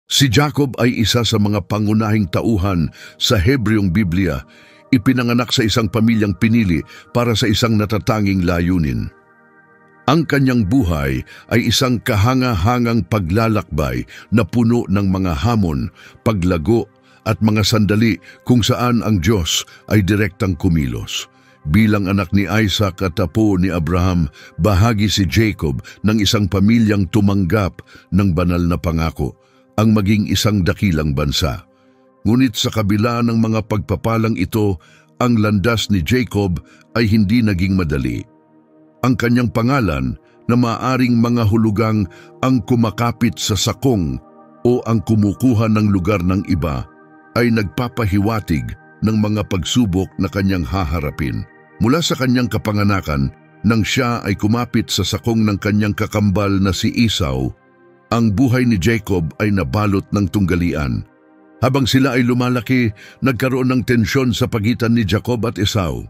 Si Jacob ay isa sa mga pangunahing tauhan sa Hebreong Biblia, ipinanganak sa isang pamilyang pinili para sa isang natatanging layunin. Ang kanyang buhay ay isang kahanga-hangang paglalakbay na puno ng mga hamon, paglago at mga sandali kung saan ang Diyos ay direktang kumilos. Bilang anak ni Isaac at apo ni Abraham, bahagi si Jacob ng isang pamilyang tumanggap ng banal na pangako, ang maging isang dakilang bansa. Ngunit sa kabila ng mga pagpapalang ito, ang landas ni Jacob ay hindi naging madali. Ang kanyang pangalan na maaring mga hulugang ang kumakapit sa sakong o ang kumukuha ng lugar ng iba ay nagpapahiwatig ng mga pagsubok na kanyang haharapin. Mula sa kanyang kapanganakan, nang siya ay kumapit sa sakong ng kanyang kakambal na si Esau, ang buhay ni Jacob ay nabalot ng tunggalian. Habang sila ay lumalaki, nagkaroon ng tensyon sa pagitan ni Jacob at Esau.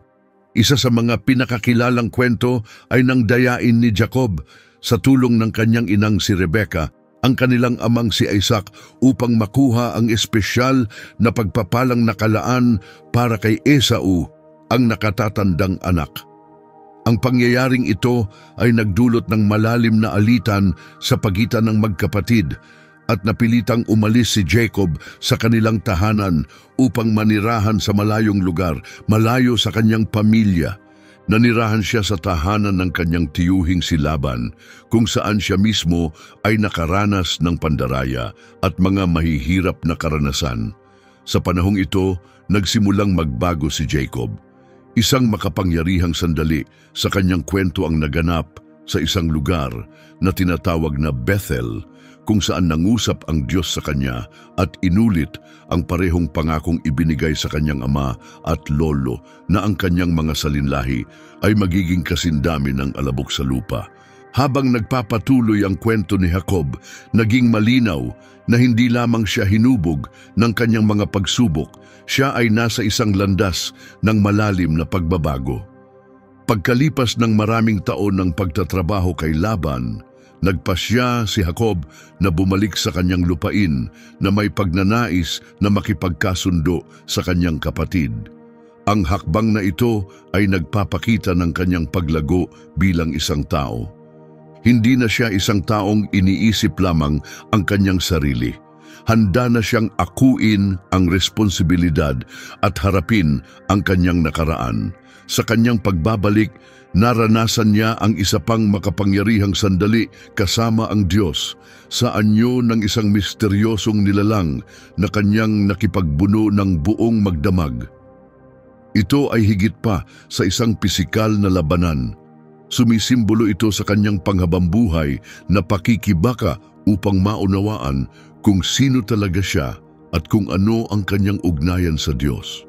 Isa sa mga pinakakilalang kwento ay nang dayain ni Jacob sa tulong ng kanyang inang si Rebecca ang kanilang amang si Isaac upang makuha ang espesyal na pagpapalang nakalaan para kay Esau, ang nakatatandang anak. Ang pangyayaring ito ay nagdulot ng malalim na alitan sa pagitan ng magkapatid at napilitang umalis si Jacob sa kanilang tahanan upang manirahan sa malayong lugar, malayo sa kanyang pamilya. Nanirahan siya sa tahanan ng kanyang tiyuhing si Laban, kung saan siya mismo ay nakaranas ng pandaraya at mga mahihirap na karanasan. Sa panahong ito, nagsimulang magbago si Jacob. Isang makapangyarihang sandali sa kanyang kwento ang naganap sa isang lugar na tinatawag na Bethel, kung saan nangusap ang Diyos sa kanya at inulit ang parehong pangakong ibinigay sa kanyang ama at lolo na ang kanyang mga salinlahi ay magiging kasindami ng alabok sa lupa. Habang nagpapatuloy ang kwento ni Jacob, naging malinaw na hindi lamang siya hinubog ng kanyang mga pagsubok, siya ay nasa isang landas ng malalim na pagbabago. Pagkalipas ng maraming taon ng pagtatrabaho kay Laban, nagpasya si Jacob na bumalik sa kanyang lupain na may pagnanais na makipagkasundo sa kanyang kapatid. Ang hakbang na ito ay nagpapakita ng kanyang paglago bilang isang tao. Hindi na siya isang taong iniisip lamang ang kanyang sarili. Handa na siyang akuin ang responsibilidad at harapin ang kanyang nakaraan. Sa kanyang pagbabalik, naranasan niya ang isa pang makapangyarihang sandali kasama ang Diyos sa anyo ng isang misteryosong nilalang na kanyang nakipagbuno ng buong magdamag. Ito ay higit pa sa isang pisikal na labanan. Sumisimbolo ito sa kanyang panghabambuhay na pakikibaka upang maunawaan kung sino talaga siya at kung ano ang kanyang ugnayan sa Diyos.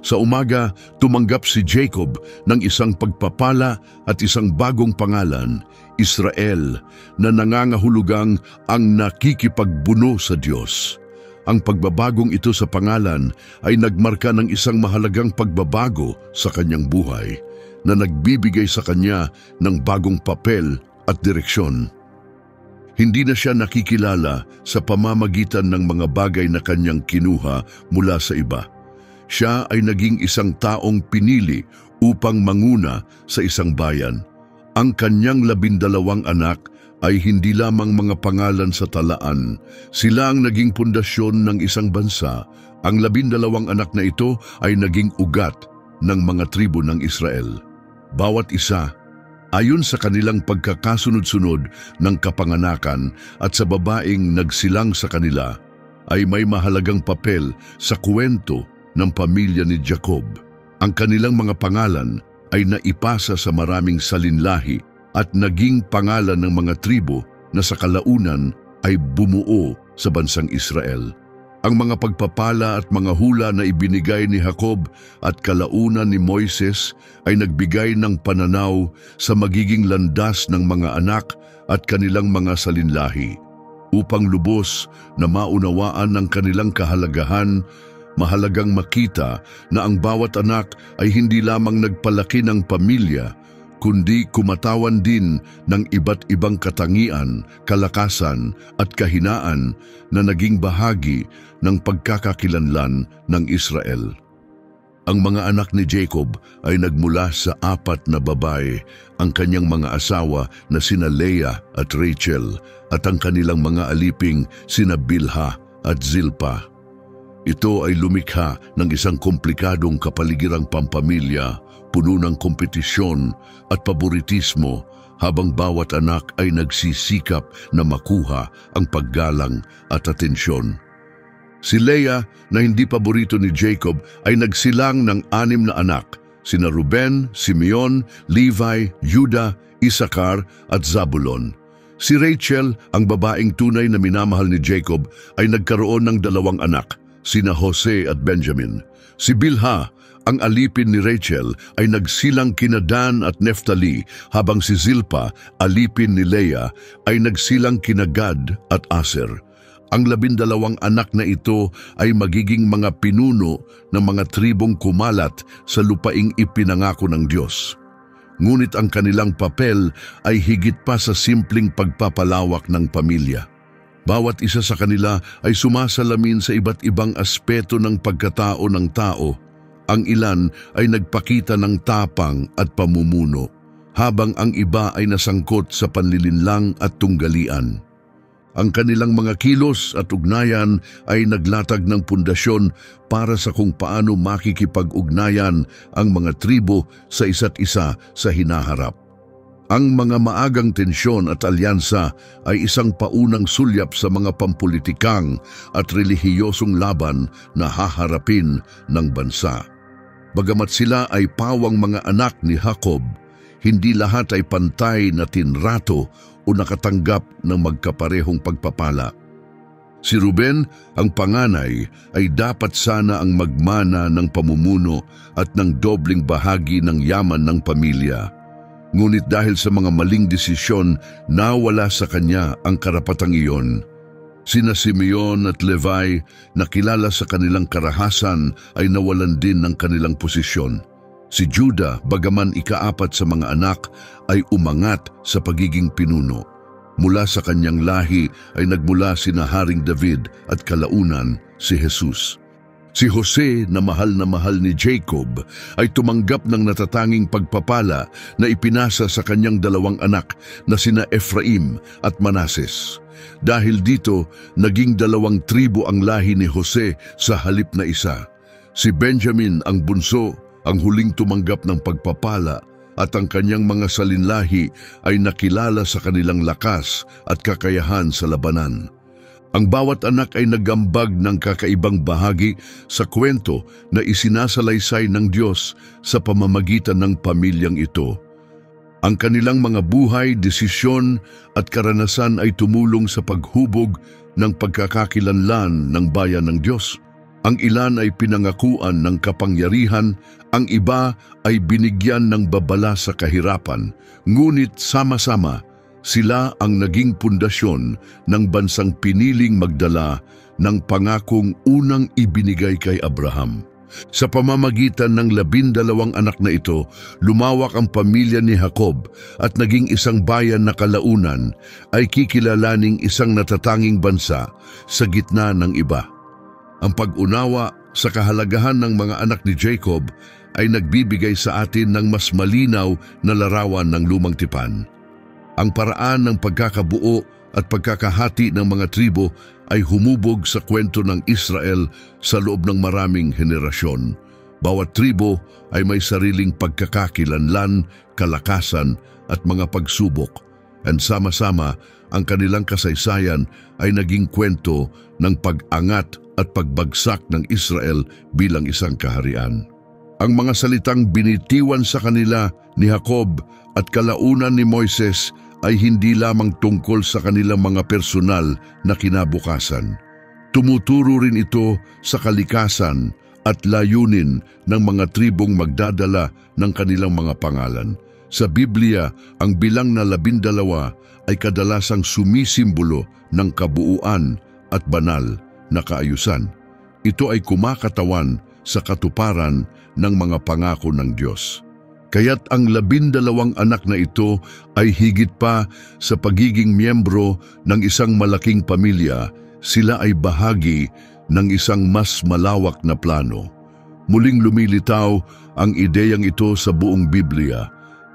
Sa umaga, tumanggap si Jacob ng isang pagpapala at isang bagong pangalan, Israel, na nangangahulugang ang nakikipagbuno sa Diyos. Ang pagbabagong ito sa pangalan ay nagmarka ng isang mahalagang pagbabago sa kanyang buhay na nagbibigay sa kanya ng bagong papel at direksyon. Hindi na siya nakikilala sa pamamagitan ng mga bagay na kanyang kinuha mula sa iba. Siya ay naging isang taong pinili upang manguna sa isang bayan. Ang kanyang 12 anak ay hindi lamang mga pangalan sa talaan. Sila ang naging pundasyon ng isang bansa. Ang 12 anak na ito ay naging ugat ng mga tribo ng Israel. Bawat isa, ayon sa kanilang pagkakasunod-sunod ng kapanganakan at sa babaeng nagsilang sa kanila, ay may mahalagang papel sa kwento ng pamilya ni Jacob. Ang kanilang mga pangalan ay naipasa sa maraming salinlahi at naging pangalan ng mga tribo na sa kalaunan ay bumuo sa bansang Israel. Ang mga pagpapala at mga hula na ibinigay ni Jacob at kalaunan ni Moises ay nagbigay ng pananaw sa magiging landas ng mga anak at kanilang mga salinlahi. Upang lubos na maunawaan ng kanilang kahalagahan, mahalagang makita na ang bawat anak ay hindi lamang nagpalaki ng pamilya, kundi kumatawan din ng iba't ibang katangian, kalakasan at kahinaan na naging bahagi ng pagkakakilanlan ng Israel. Ang mga anak ni Jacob ay nagmula sa 4 na babae, ang kanyang mga asawa na sina Leah at Rachel at ang kanilang mga aliping sina Bilha at Zilpa. Ito ay lumikha ng isang komplikadong kapaligirang pampamilya, puno ng kompetisyon at paboritismo, habang bawat anak ay nagsisikap na makuha ang paggalang at atensyon. Si Leah, na hindi paborito ni Jacob, ay nagsilang ng 6 na anak, sina Ruben, Simeon, Levi, Juda, Isakar at Zabulon. Si Rachel, ang babaeng tunay na minamahal ni Jacob, ay nagkaroon ng 2 anak, sina Jose at Benjamin. Si Bilha, ang alipin ni Rachel, ay nagsilang kina Dan at Neftali, habang si Zilpa, alipin ni Leah, ay nagsilang kina Gad at Aser. Ang 12 anak na ito ay magiging mga pinuno ng mga tribong kumalat sa lupaing ipinangako ng Diyos. Ngunit ang kanilang papel ay higit pa sa simpleng pagpapalawak ng pamilya. Bawat isa sa kanila ay sumasalamin sa iba't ibang aspeto ng pagkatao ng tao. Ang ilan ay nagpakita ng tapang at pamumuno, habang ang iba ay nasangkot sa panlilinlang at tunggalian. Ang kanilang mga kilos at ugnayan ay naglatag ng pundasyon para sa kung paano makikipag-ugnayan ang mga tribo sa isa't isa sa hinaharap. Ang mga maagang tensyon at alyansa ay isang paunang sulyap sa mga pampulitikang at relihiyosong laban na haharapin ng bansa. Bagamat sila ay pawang mga anak ni Jacob, hindi lahat ay pantay na tinrato o nakatanggap ng magkaparehong pagpapala. Si Ruben, ang panganay, ay dapat sana ang magmana ng pamumuno at ng dobleng bahagi ng yaman ng pamilya. Ngunit dahil sa mga maling desisyon, nawala sa kanya ang karapatang iyon. Sina Simeon at Levi, na kilala sa kanilang karahasan, ay nawalan din ng kanilang posisyon. Si Juda, bagaman ika-4 sa mga anak, ay umangat sa pagiging pinuno. Mula sa kanyang lahi ay nagmula sina Haring David at kalaunan si Jesus. Si Jose, na mahal ni Jacob, ay tumanggap ng natatanging pagpapala na ipinasa sa kanyang 2 anak na sina Ephraim at Manases. Dahil dito, naging 2 tribo ang lahi ni Jose sa halip na isa. Si Benjamin, ang bunso, ang huling tumanggap ng pagpapala, at ang kanyang mga salinlahi ay nakilala sa kanilang lakas at kakayahan sa labanan. Ang bawat anak ay nagambag ng kakaibang bahagi sa kwento na isinasalaysay ng Diyos sa pamamagitan ng pamilyang ito. Ang kanilang mga buhay, desisyon at karanasan ay tumulong sa paghubog ng pagkakakilanlan ng bayan ng Diyos. Ang ilan ay pinangakuan ng kapangyarihan, ang iba ay binigyan ng babala sa kahirapan, ngunit sama-sama sila ang naging pundasyon ng bansang piniling magdala ng pangakong unang ibinigay kay Abraham. Sa pamamagitan ng 12 anak na ito, lumawak ang pamilya ni Jacob at naging isang bayan na kalaunan ay kikilalaning isang natatanging bansa sa gitna ng iba. Ang pag-unawa sa kahalagahan ng mga anak ni Jacob ay nagbibigay sa atin ng mas malinaw na larawan ng lumang tipan. Ang paraan ng pagkakabuo at pagkakahati ng mga tribo ay humubog sa kwento ng Israel sa loob ng maraming henerasyon. Bawat tribo ay may sariling pagkakakilanlan, kalakasan at mga pagsubok. And sama-sama, ang kanilang kasaysayan ay naging kwento ng pag-angat at pagbagsak ng Israel bilang isang kaharian. Ang mga salitang binitiwan sa kanila ni Jacob at kalaunan ni Moises ay hindi lamang tungkol sa kanilang mga personal na kinabukasan. Tumuturo rin ito sa kalikasan at layunin ng mga tribong magdadala ng kanilang mga pangalan. Sa Biblia, ang bilang na 12 ay kadalasang sumisimbolo ng kabuuan at banal na kaayusan. Ito ay kumakatawan sa katuparan ng mga pangako ng Diyos. Kaya't ang 12 anak na ito ay higit pa sa pagiging miyembro ng isang malaking pamilya, sila ay bahagi ng isang mas malawak na plano. Muling lumilitaw ang ideyang ito sa buong Biblia.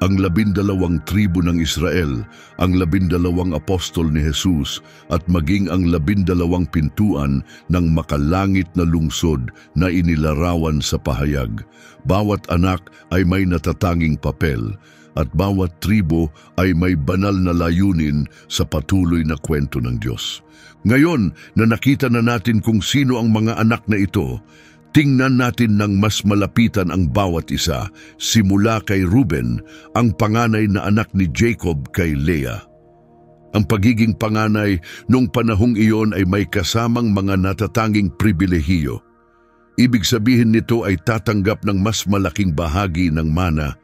Ang 12 tribo ng Israel, ang 12 apostol ni Jesus at maging ang 12 pintuan ng makalangit na lungsod na inilarawan sa pahayag. Bawat anak ay may natatanging papel at bawat tribo ay may banal na layunin sa patuloy na kwento ng Diyos. Ngayon na nakita na natin kung sino ang mga anak na ito, tingnan natin ng mas malapitan ang bawat isa, simula kay Ruben, ang panganay na anak ni Jacob kay Leah. Ang pagiging panganay nung panahong iyon ay may kasamang mga natatanging pribilehiyo. Ibig sabihin nito ay tatanggap ng mas malaking bahagi ng mana,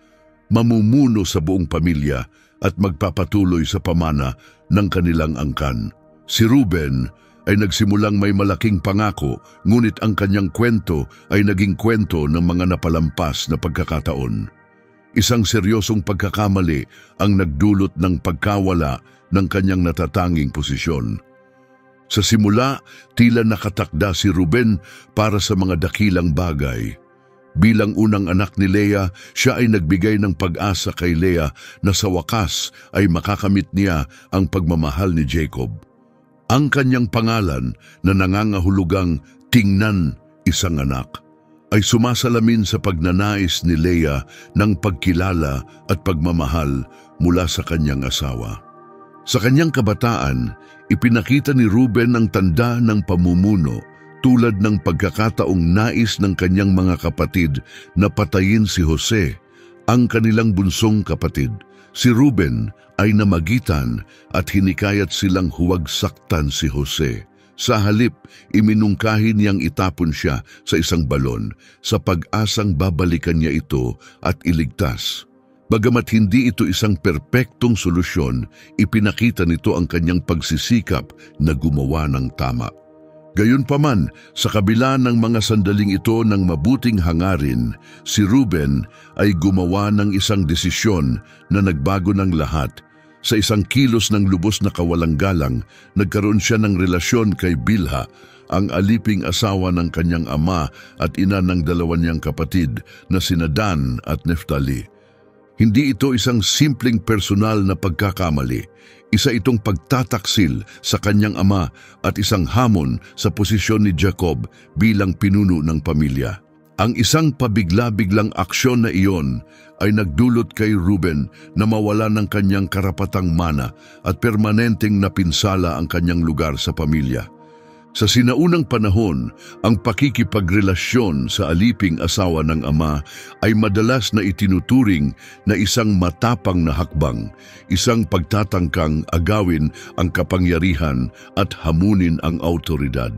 mamumuno sa buong pamilya at magpapatuloy sa pamana ng kanilang angkan. Si Ruben ay nagsimulang may malaking pangako, ngunit ang kanyang kwento ay naging kwento ng mga napalampas na pagkakataon. Isang seryosong pagkakamali ang nagdulot ng pagkawala ng kanyang natatanging posisyon. Sa simula, tila nakatakda si Ruben para sa mga dakilang bagay. Bilang unang anak ni Leah, siya ay nagbigay ng pag-asa kay Leah na sa wakas ay makakamit niya ang pagmamahal ni Jacob. Ang kanyang pangalan na nangangahulugang tingnan isang anak ay sumasalamin sa pagnanais ni Leah ng pagkilala at pagmamahal mula sa kanyang asawa. Sa kanyang kabataan, ipinakita ni Ruben ang tanda ng pamumuno tulad ng pagkakataong nais ng kanyang mga kapatid na patayin si Jose, ang kanilang bunsong kapatid. Si Ruben ay namagitan at hinikayat silang huwag saktan si Jose. Sa halip, iminungkahi niyang itapon siya sa isang balon sa pag-asang babalikan niya ito at iligtas. Bagamat hindi ito isang perpektong solusyon, ipinakita nito ang kanyang pagsisikap na gumawa ng tama. Gayunpaman, sa kabila ng mga sandaling ito ng mabuting hangarin, si Ruben ay gumawa ng isang desisyon na nagbago ng lahat. Sa isang kilos ng lubos na kawalang galang, nagkaroon siya ng relasyon kay Bilha, ang aliping asawa ng kanyang ama at ina ng dalawa niyang kapatid na sina Dan at Neftali. Hindi ito isang simpleng personal na pagkakamali. Isa itong pagtataksil sa kanyang ama at isang hamon sa posisyon ni Jacob bilang pinuno ng pamilya. Ang isang pabigla-biglang aksyon na iyon ay nagdulot kay Ruben na mawala ng kanyang karapatang mana at permanenteng napinsala ang kanyang lugar sa pamilya. Sa sinaunang panahon, ang pakikipagrelasyon sa aliping asawa ng ama ay madalas na itinuturing na isang matapang na hakbang, isang pagtatangkang agawin ang kapangyarihan at hamunin ang autoridad.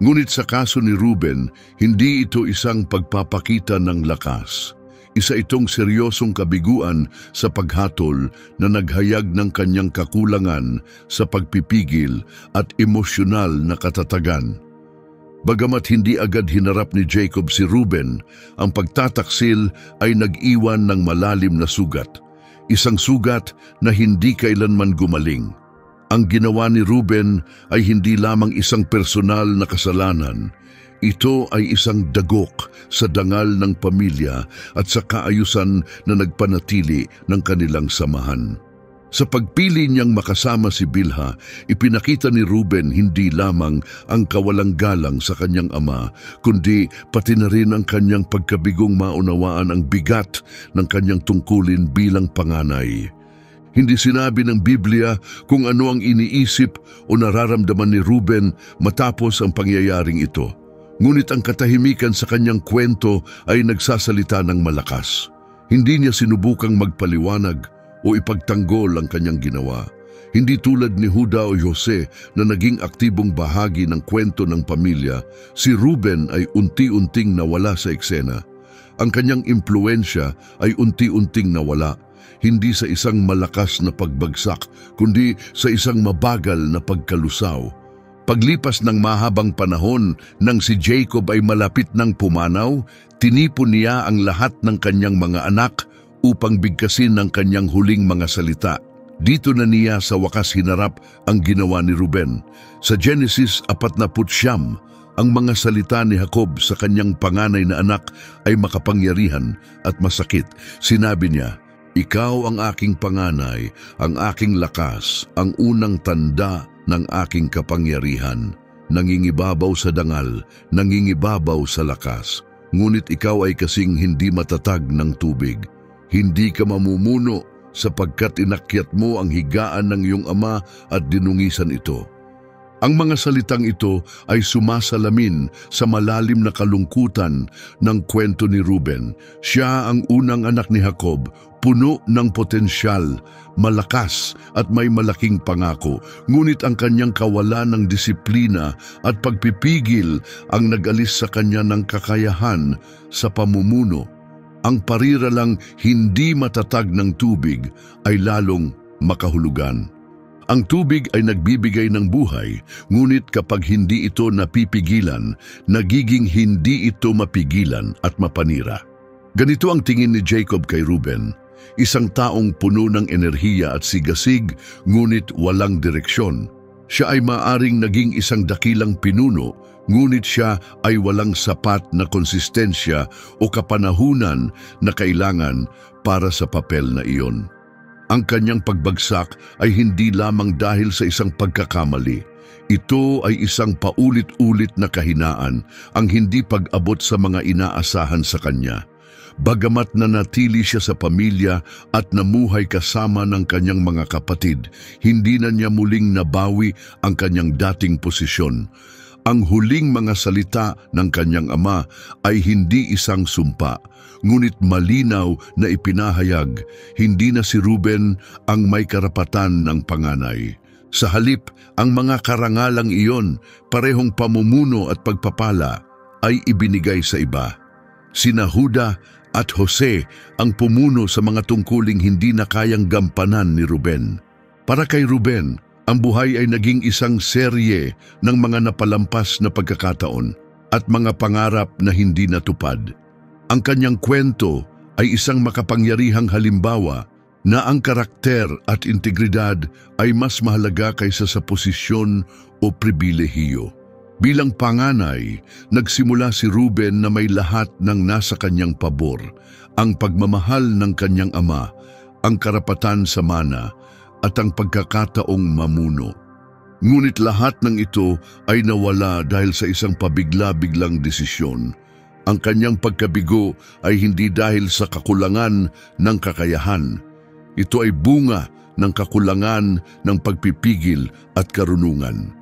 Ngunit sa kaso ni Ruben, hindi ito isang pagpapakita ng lakas. Isa itong seryosong kabiguan sa paghatol na naghayag ng kanyang kakulangan sa pagpipigil at emosyonal na katatagan. Bagamat hindi agad hinarap ni Jacob si Ruben, ang pagtataksil ay nag-iwan ng malalim na sugat. Isang sugat na hindi kailanman gumaling. Ang ginawa ni Ruben ay hindi lamang isang personal na kasalanan. Ito ay isang dagok sa dangal ng pamilya at sa kaayusan na nagpanatili ng kanilang samahan. Sa pagpili niyang makasama si Bilha, ipinakita ni Ruben hindi lamang ang kawalang galang sa kanyang ama, kundi pati na rin ang kanyang pagkabigong maunawaan ang bigat ng kanyang tungkulin bilang panganay. Hindi sinabi ng Biblia kung ano ang iniisip o nararamdaman ni Ruben matapos ang pangyayaring ito. Ngunit ang katahimikan sa kanyang kwento ay nagsasalita ng malakas. Hindi niya sinubukang magpaliwanag o ipagtanggol ang kanyang ginawa. Hindi tulad ni Juda o Jose na naging aktibong bahagi ng kwento ng pamilya, si Ruben ay unti-unting nawala sa eksena. Ang kanyang impluensya ay unti-unting nawala, hindi sa isang malakas na pagbagsak, kundi sa isang mabagal na pagkalusaw. Paglipas ng mahabang panahon nang si Jacob ay malapit ng pumanaw, tinipon niya ang lahat ng kanyang mga anak upang bigkasin ng kanyang huling mga salita. Dito na niya sa wakas hinarap ang ginawa ni Ruben. Sa Genesis 49, ang mga salita ni Jacob sa kanyang panganay na anak ay makapangyarihan at masakit. Sinabi niya, "Ikaw ang aking panganay, ang aking lakas, ang unang tanda ng aking kapangyarihan. Nangingibabaw sa dangal, nangingibabaw sa lakas. Ngunit ikaw ay kasing hindi matatag ng tubig. Hindi ka mamumuno sapagkat inakyat mo ang higaan ng iyong ama at dinungisan ito." Ang mga salitang ito ay sumasalamin sa malalim na kalungkutan ng kwento ni Ruben. Siya ang unang anak ni Jacob, puno ng potensyal, malakas at may malaking pangako. Ngunit ang kanyang kawalan ng disiplina at pagpipigil ang nag-alis sa kanya ng kakayahan sa pamumuno. Ang pariralang hindi matatag ng tubig ay lalong makahulugan. Ang tubig ay nagbibigay ng buhay, ngunit kapag hindi ito napipigilan, nagiging hindi ito mapigilan at mapanira. Ganito ang tingin ni Jacob kay Ruben, isang taong puno ng enerhiya at sigasig, ngunit walang direksyon. Siya ay maaring naging isang dakilang pinuno, ngunit siya ay walang sapat na konsistensya o kapanahunan na kailangan para sa papel na iyon. Ang kanyang pagbagsak ay hindi lamang dahil sa isang pagkakamali. Ito ay isang paulit-ulit na kahinaan, ang hindi pag-abot sa mga inaasahan sa kanya. Bagamat nanatili siya sa pamilya at namuhay kasama ng kanyang mga kapatid, hindi na niya muling nabawi ang kanyang dating posisyon. Ang huling mga salita ng kanyang ama ay hindi isang sumpa, ngunit malinaw na ipinahayag, hindi na si Ruben ang may karapatan ng panganay. Sa halip, ang mga karangalang iyon, parehong pamumuno at pagpapala, ay ibinigay sa iba. Sina Juda at Jose ang pumuno sa mga tungkuling hindi na kayang gampanan ni Ruben. Para kay Ruben, ang buhay ay naging isang serye ng mga napalampas na pagkakataon at mga pangarap na hindi natupad. Ang kanyang kwento ay isang makapangyarihang halimbawa na ang karakter at integridad ay mas mahalaga kaysa sa posisyon o pribilehiyo. Bilang panganay, nagsimula si Ruben na may lahat ng nasa kanyang pabor, ang pagmamahal ng kanyang ama, ang karapatan sa mana, at ang pagkakataong mamuno. Ngunit lahat ng ito ay nawala dahil sa isang pabigla-biglang desisyon. Ang kanyang pagkabigo ay hindi dahil sa kakulangan ng kakayahan. Ito ay bunga ng kakulangan ng pagpipigil at karunungan.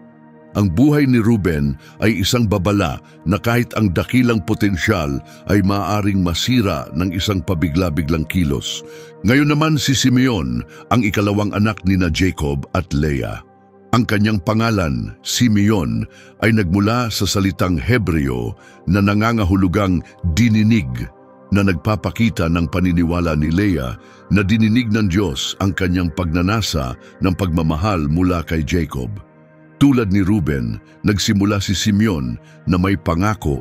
Ang buhay ni Ruben ay isang babala na kahit ang dakilang potensyal ay maaaring masira ng isang pabigla-biglang kilos. Ngayon naman si Simeon, ang ikalawang anak ni na Jacob at Leah. Ang kanyang pangalan, Simeon, ay nagmula sa salitang Hebreo na nangangahulugang dininig, na nagpapakita ng paniniwala ni Leah na dininig ng Diyos ang kanyang pagnanasa ng pagmamahal mula kay Jacob. Tulad ni Ruben, nagsimula si Simeon na may pangako,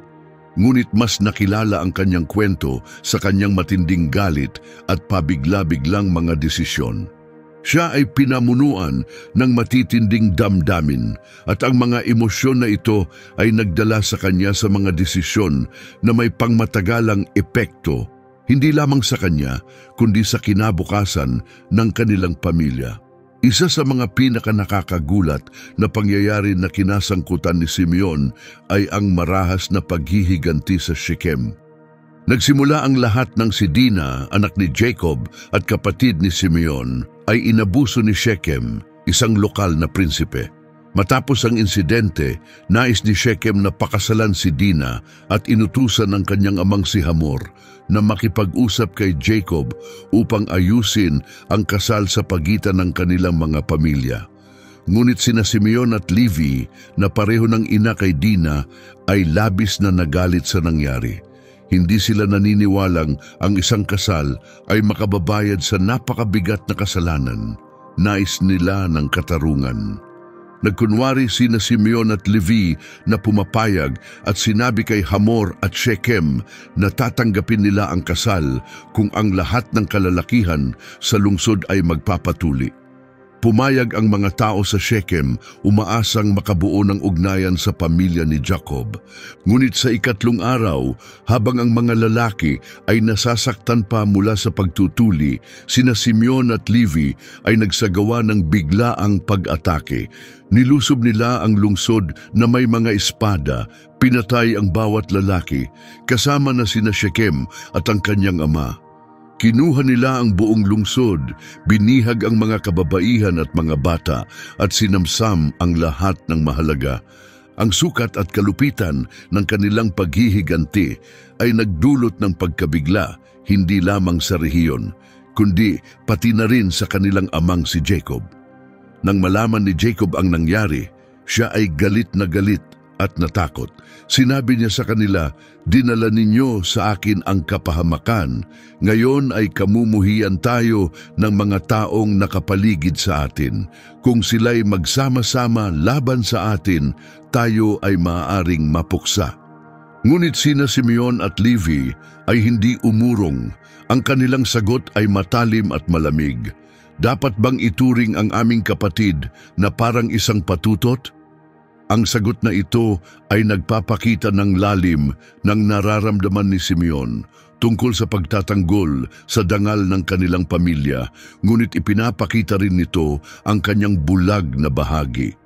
ngunit mas nakilala ang kanyang kwento sa kanyang matinding galit at pabigla-biglang mga desisyon. Siya ay pinamunuan ng matitinding damdamin at ang mga emosyon na ito ay nagdala sa kanya sa mga desisyon na may pangmatagalang epekto, hindi lamang sa kanya kundi sa kinabukasan ng kanilang pamilya. Isa sa mga pinakanakakagulat na pangyayari na kinasangkutan ni Simeon ay ang marahas na paghihiganti sa Shechem. Nagsimula ang lahat ng si Dina, anak ni Jacob at kapatid ni Simeon, ay inabuso ni Shechem, isang lokal na prinsipe. Matapos ang insidente, nais ni Shechem na pakasalan si Dina at inutusan ng kanyang amang si Hamor na makipag-usap kay Jacob upang ayusin ang kasal sa pagitan ng kanilang mga pamilya. Ngunit sina Simeon at Levi na pareho ng ina kay Dina ay labis na nagalit sa nangyari. Hindi sila naniniwalang ang isang kasal ay makababayad sa napakabigat na kasalanan. Nais nila ng katarungan. Nagkunwari sina Simeon at Levi na pumapayag at sinabi kay Hamor at Shechem na tatanggapin nila ang kasal kung ang lahat ng kalalakihan sa lungsod ay magpapatuli. Pumayag ang mga tao sa Shechem, umaasang makabuo ng ugnayan sa pamilya ni Jacob. Ngunit sa ikatlong araw, habang ang mga lalaki ay nasasaktan pa mula sa pagtutuli, sina Simeon at Levi ay nagsagawa ng biglaang pag-atake. Nilusob nila ang lungsod na may mga espada, pinatay ang bawat lalaki, kasama na sina Shechem at ang kanyang ama. Kinuha nila ang buong lungsod, binihag ang mga kababaihan at mga bata at sinamsam ang lahat ng mahalaga. Ang sukat at kalupitan ng kanilang paghihiganti ay nagdulot ng pagkabigla hindi lamang sa rehiyon, kundi pati na rin sa kanilang amang si Jacob. Nang malaman ni Jacob ang nangyari, siya ay galit at natakot. Sinabi niya sa kanila, "Dinala ninyo sa akin ang kapahamakan. Ngayon ay kamumuhian tayo ng mga taong nakapaligid sa atin. Kung sila'y magsama-sama laban sa atin, tayo ay maaaring mapuksa." Ngunit sina Simeon at Levi ay hindi umurong. Ang kanilang sagot ay matalim at malamig. "Dapat bang ituring ang aming kapatid na parang isang patutot?" Ang sagot na ito ay nagpapakita ng lalim ng nararamdaman ni Simeon tungkol sa pagtatanggol sa dangal ng kanilang pamilya, ngunit ipinapakita rin nito ang kanyang bulag na bahagi.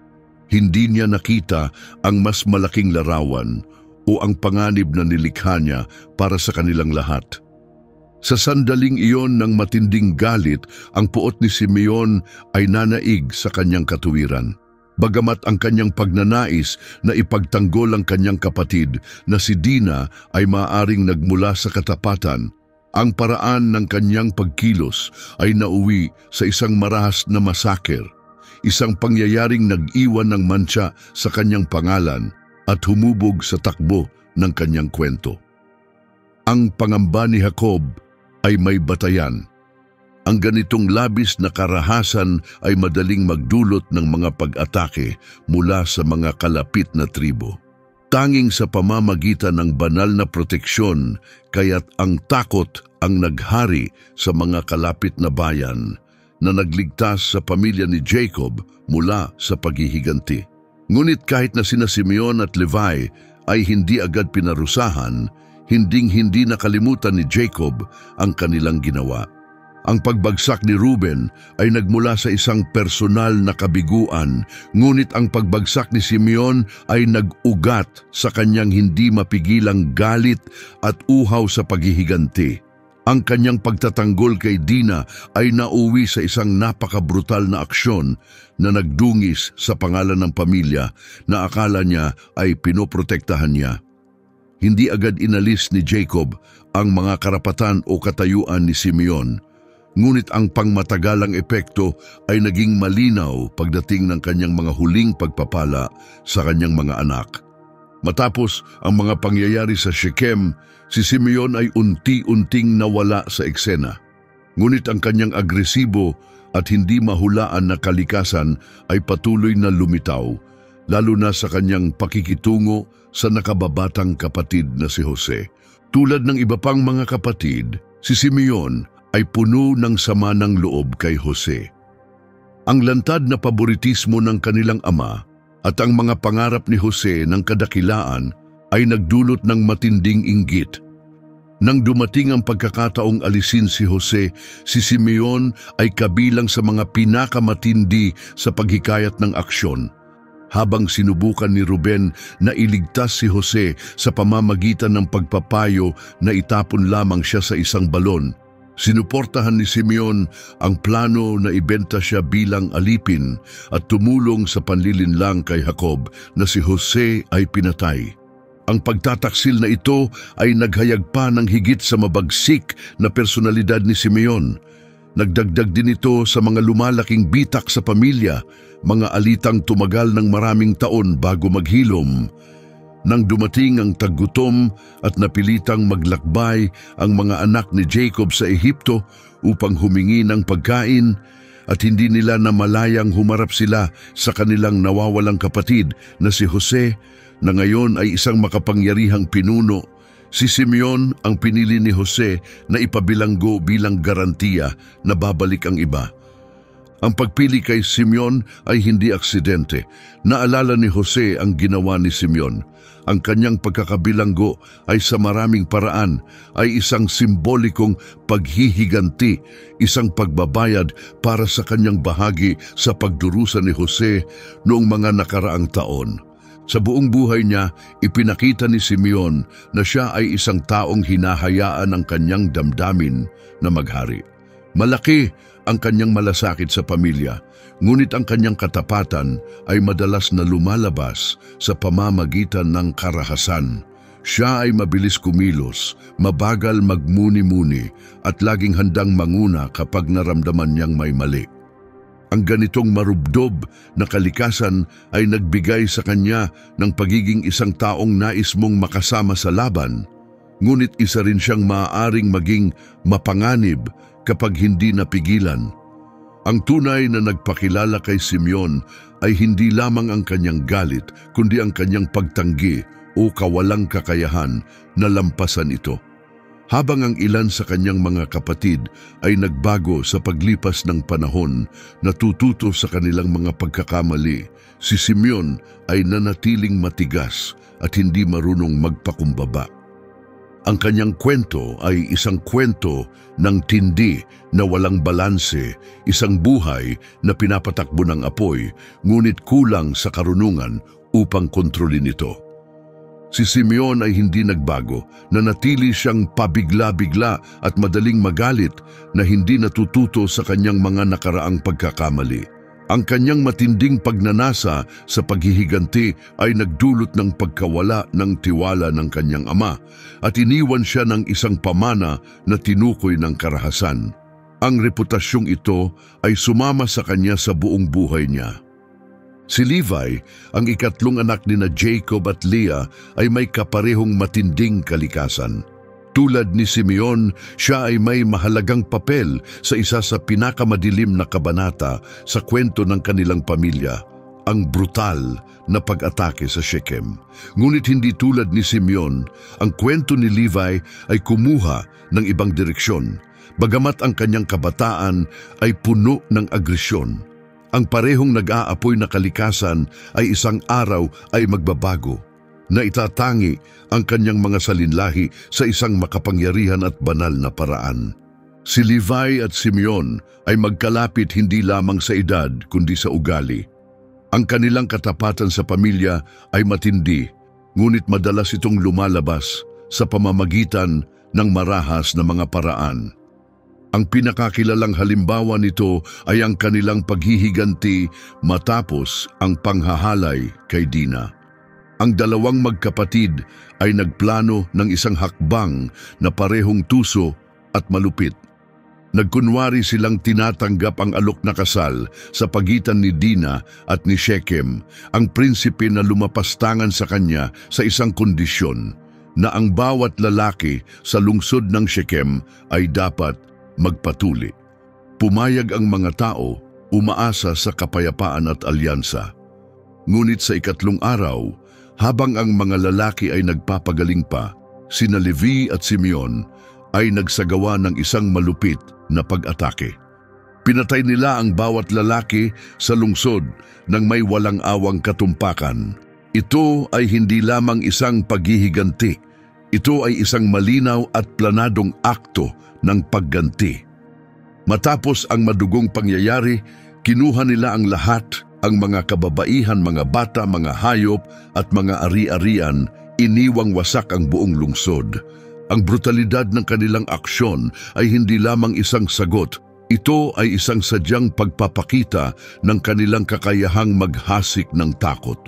Hindi niya nakita ang mas malaking larawan o ang panganib na nilikha niya para sa kanilang lahat. Sa sandaling iyon ng matinding galit, ang puot ni Simeon ay nanaig sa kanyang katuwiran. Bagamat ang kanyang pagnanais na ipagtanggol ang kanyang kapatid na si Dina ay maaaring nagmula sa katapatan, ang paraan ng kanyang pagkilos ay nauwi sa isang marahas na masaker, isang pangyayaring nag-iwan ng mantsa sa kanyang pangalan at humubog sa takbo ng kanyang kwento. Ang pangamba ni Jacob ay may batayan. Ang ganitong labis na karahasan ay madaling magdulot ng mga pag-atake mula sa mga kalapit na tribo. Tanging sa pamamagitan ng banal na proteksyon, kaya't ang takot ang naghari sa mga kalapit na bayan na nagligtas sa pamilya ni Jacob mula sa paghihiganti. Ngunit kahit na sina Simeon at Levi ay hindi agad pinarusahan, hinding-hindi nakalimutan ni Jacob ang kanilang ginawa. Ang pagbagsak ni Ruben ay nagmula sa isang personal na kabiguan, ngunit ang pagbagsak ni Simeon ay nag-ugat sa kanyang hindi mapigilang galit at uhaw sa paghihiganti. Ang kanyang pagtatanggol kay Dina ay nauwi sa isang napakabrutal na aksyon na nagdungis sa pangalan ng pamilya na akala niya ay pinoprotektahan niya. Hindi agad inalis ni Jacob ang mga karapatan o katayuan ni Simeon, ngunit ang pangmatagalang epekto ay naging malinaw pagdating ng kanyang mga huling pagpapala sa kanyang mga anak. Matapos ang mga pangyayari sa Shechem, si Simeon ay unti-unting nawala sa eksena. Ngunit ang kanyang agresibo at hindi mahulaan na kalikasan ay patuloy na lumitaw, lalo na sa kanyang pakikitungo sa nakababatang kapatid na si Jose. Tulad ng iba pang mga kapatid, si Simeon ay puno ng sama ng loob kay Jose. Ang lantad na paboritismo ng kanilang ama at ang mga pangarap ni Jose ng kadakilaan ay nagdulot ng matinding inggit. Nang dumating ang pagkakataong alisin si Jose, si Simeon ay kabilang sa mga pinakamatindi sa paghikayat ng aksyon. Habang sinubukan ni Ruben na iligtas si Jose sa pamamagitan ng pagpapayo na itapon lamang siya sa isang balon, sinuportahan ni Simeon ang plano na ibenta siya bilang alipin at tumulong sa panlilinlang kay Jacob na si Jose ay pinatay. Ang pagtataksil na ito ay naghayag pa ng higit sa mabagsik na personalidad ni Simeon. Nagdagdag din ito sa mga lumalaking bitak sa pamilya, mga alitang tumagal ng maraming taon bago maghilom. Nang dumating ang taggutom at napilitang maglakbay ang mga anak ni Jacob sa Ehipto upang humingi ng pagkain, at hindi nila namalayang humarap sila sa kanilang nawawalang kapatid na si Jose, na ngayon ay isang makapangyarihang pinuno. Si Simeon ang pinili ni Jose na ipabilanggo bilang garantiya na babalik ang iba. Ang pagpili kay Simeon ay hindi aksidente. Naalala ni Jose ang ginawa ni Simeon. Ang kanyang pagkakabilanggo ay sa maraming paraan ay isang simbolikong paghihiganti, isang pagbabayad para sa kanyang bahagi sa pagdurusa ni Jose noong mga nakaraang taon. Sa buong buhay niya, ipinakita ni Simeon na siya ay isang taong hinahayaan ng kanyang damdamin na maghari. Malaki ang kanyang malasakit sa pamilya, ngunit ang kanyang katapatan ay madalas na lumalabas sa pamamagitan ng karahasan. Siya ay mabilis kumilos, mabagal magmuni-muni at laging handang manguna kapag naramdaman niyang may mali. Ang ganitong marubdob na kalikasan ay nagbigay sa kanya ng pagiging isang taong nais mong makasama sa laban, ngunit isa rin siyang maaaring maging mapanganib kapag hindi napigilan. Ang tunay na nagpakilala kay Simeon ay hindi lamang ang kanyang galit, kundi ang kanyang pagtanggi o kawalang kakayahan na lampasan ito. Habang ang ilan sa kanyang mga kapatid ay nagbago sa paglipas ng panahon, natututo sa kanilang mga pagkakamali, si Simeon ay nanatiling matigas at hindi marunong magpakumbaba. Ang kanyang kwento ay isang kwento ng tindi na walang balanse, isang buhay na pinapatakbo ng apoy, ngunit kulang sa karunungan upang kontrolin ito. Si Simeon ay hindi nagbago, nanatili siyang pabigla-bigla at madaling magalit na hindi natututo sa kanyang mga nakaraang pagkakamali. Ang kanyang matinding pagnanasa sa paghihiganti ay nagdulot ng pagkawala ng tiwala ng kanyang ama at iniwan siya ng isang pamana na tinukoy ng karahasan. Ang reputasyong ito ay sumama sa kanya sa buong buhay niya. Si Levi, ang ikatlong anak ni Jacob at Leah, ay may kaparehong matinding kalikasan. Tulad ni Simeon, siya ay may mahalagang papel sa isa sa pinakamadilim na kabanata sa kwento ng kanilang pamilya, ang brutal na pag-atake sa Shechem. Ngunit hindi tulad ni Simeon, ang kwento ni Levi ay kumuha ng ibang direksyon, bagamat ang kanyang kabataan ay puno ng agresyon. Ang parehong nag-aapoy na kalikasan ay isang araw ay magbabago, na itatangi ang kanyang mga salinlahi sa isang makapangyarihan at banal na paraan. Si Levi at Simeon ay magkalapit hindi lamang sa edad kundi sa ugali. Ang kanilang katapatan sa pamilya ay matindi, ngunit madalas itong lumalabas sa pamamagitan ng marahas na mga paraan. Ang pinakakilalang halimbawa nito ay ang kanilang paghihiganti matapos ang panghahalay kay Dina. Ang dalawang magkapatid ay nagplano ng isang hakbang na parehong tuso at malupit. Nagkunwari silang tinatanggap ang alok na kasal sa pagitan ni Dina at ni Shechem, ang prinsipe na lumapastangan sa kanya sa isang kondisyon, na ang bawat lalaki sa lungsod ng Shechem ay dapat magpatuli. Pumayag ang mga tao, umaasa sa kapayapaan at alyansa. Ngunit sa ikatlong araw, habang ang mga lalaki ay nagpapagaling pa, sina Levi at Simeon ay nagsagawa ng isang malupit na pag-atake. Pinatay nila ang bawat lalaki sa lungsod ng may walang awang katumpakan. Ito ay hindi lamang isang paghihiganti. Ito ay isang malinaw at planadong akto ng pagganti. Matapos ang madugong pangyayari, kinuha nila ang lahat, ang mga kababaihan, mga bata, mga hayop at mga ari-arian, iniwang wasak ang buong lungsod. Ang brutalidad ng kanilang aksyon ay hindi lamang isang sagot. Ito ay isang sadyang pagpapakita ng kanilang kakayahang maghasik ng takot.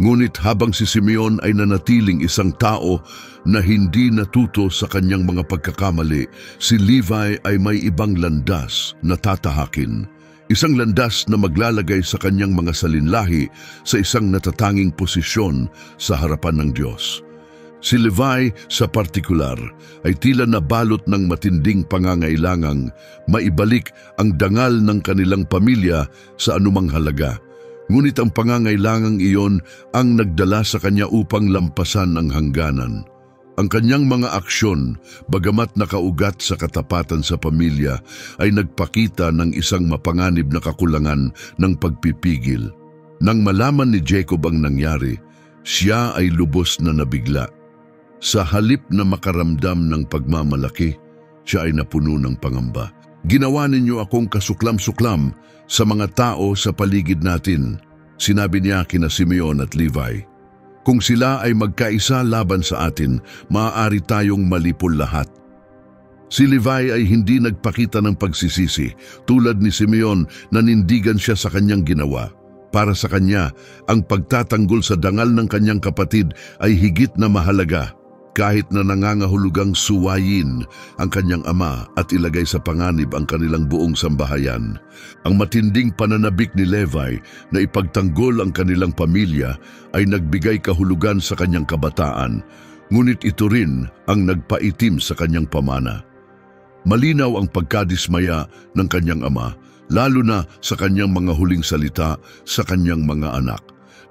Ngunit habang si Simeon ay nanatiling isang tao na hindi natuto sa kanyang mga pagkakamali, si Levi ay may ibang landas na tatahakin. Isang landas na maglalagay sa kanyang mga salinlahi sa isang natatanging posisyon sa harapan ng Diyos. Si Levi sa partikular ay tila nabalot ng matinding pangangailangang maibalik ang dangal ng kanilang pamilya sa anumang halaga. Ngunit ang pangangailangang iyon ang nagdala sa kanya upang lampasan ang hangganan. Ang kanyang mga aksyon, bagamat nakaugat sa katapatan sa pamilya, ay nagpakita ng isang mapanganib na kakulangan ng pagpipigil. Nang malaman ni Jacob ang nangyari, siya ay lubos na nabigla. Sa halip na makaramdam ng pagmamalaki, siya ay napuno ng pangamba. Ginawa ninyo akong kasuklam-suklam sa mga tao sa paligid natin, sinabi niya kina Simeon at Levi. Kung sila ay magkaisa laban sa atin, maaari tayong malipol lahat. Si Levi ay hindi nagpakita ng pagsisisi, tulad ni Simeon na nindigan siya sa kanyang ginawa. Para sa kanya, ang pagtatanggol sa dangal ng kanyang kapatid ay higit na mahalaga. Kahit na nangangahulugang suwayin ang kanyang ama at ilagay sa panganib ang kanilang buong sambahayan. Ang matinding pananabik ni Levi na ipagtanggol ang kanilang pamilya ay nagbigay kahulugan sa kanyang kabataan, ngunit ito rin ang nagpaitim sa kanyang pamana. Malinaw ang pagkadismaya ng kanyang ama, lalo na sa kanyang mga huling salita sa kanyang mga anak.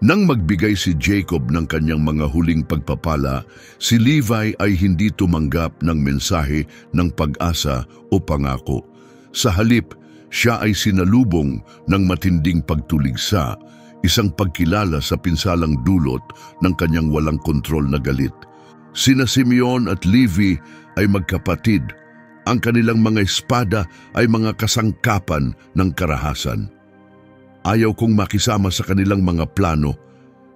Nang magbigay si Jacob ng kanyang mga huling pagpapala, si Levi ay hindi tumanggap ng mensahe ng pag-asa o pangako. Sa halip, siya ay sinalubong ng matinding pagtuligsa, isang pagkilala sa pinsalang dulot ng kanyang walang kontrol na galit. Sina Simeon at Levi ay magkapatid. Ang kanilang mga espada ay mga kasangkapan ng karahasan. Ayaw kong makisama sa kanilang mga plano.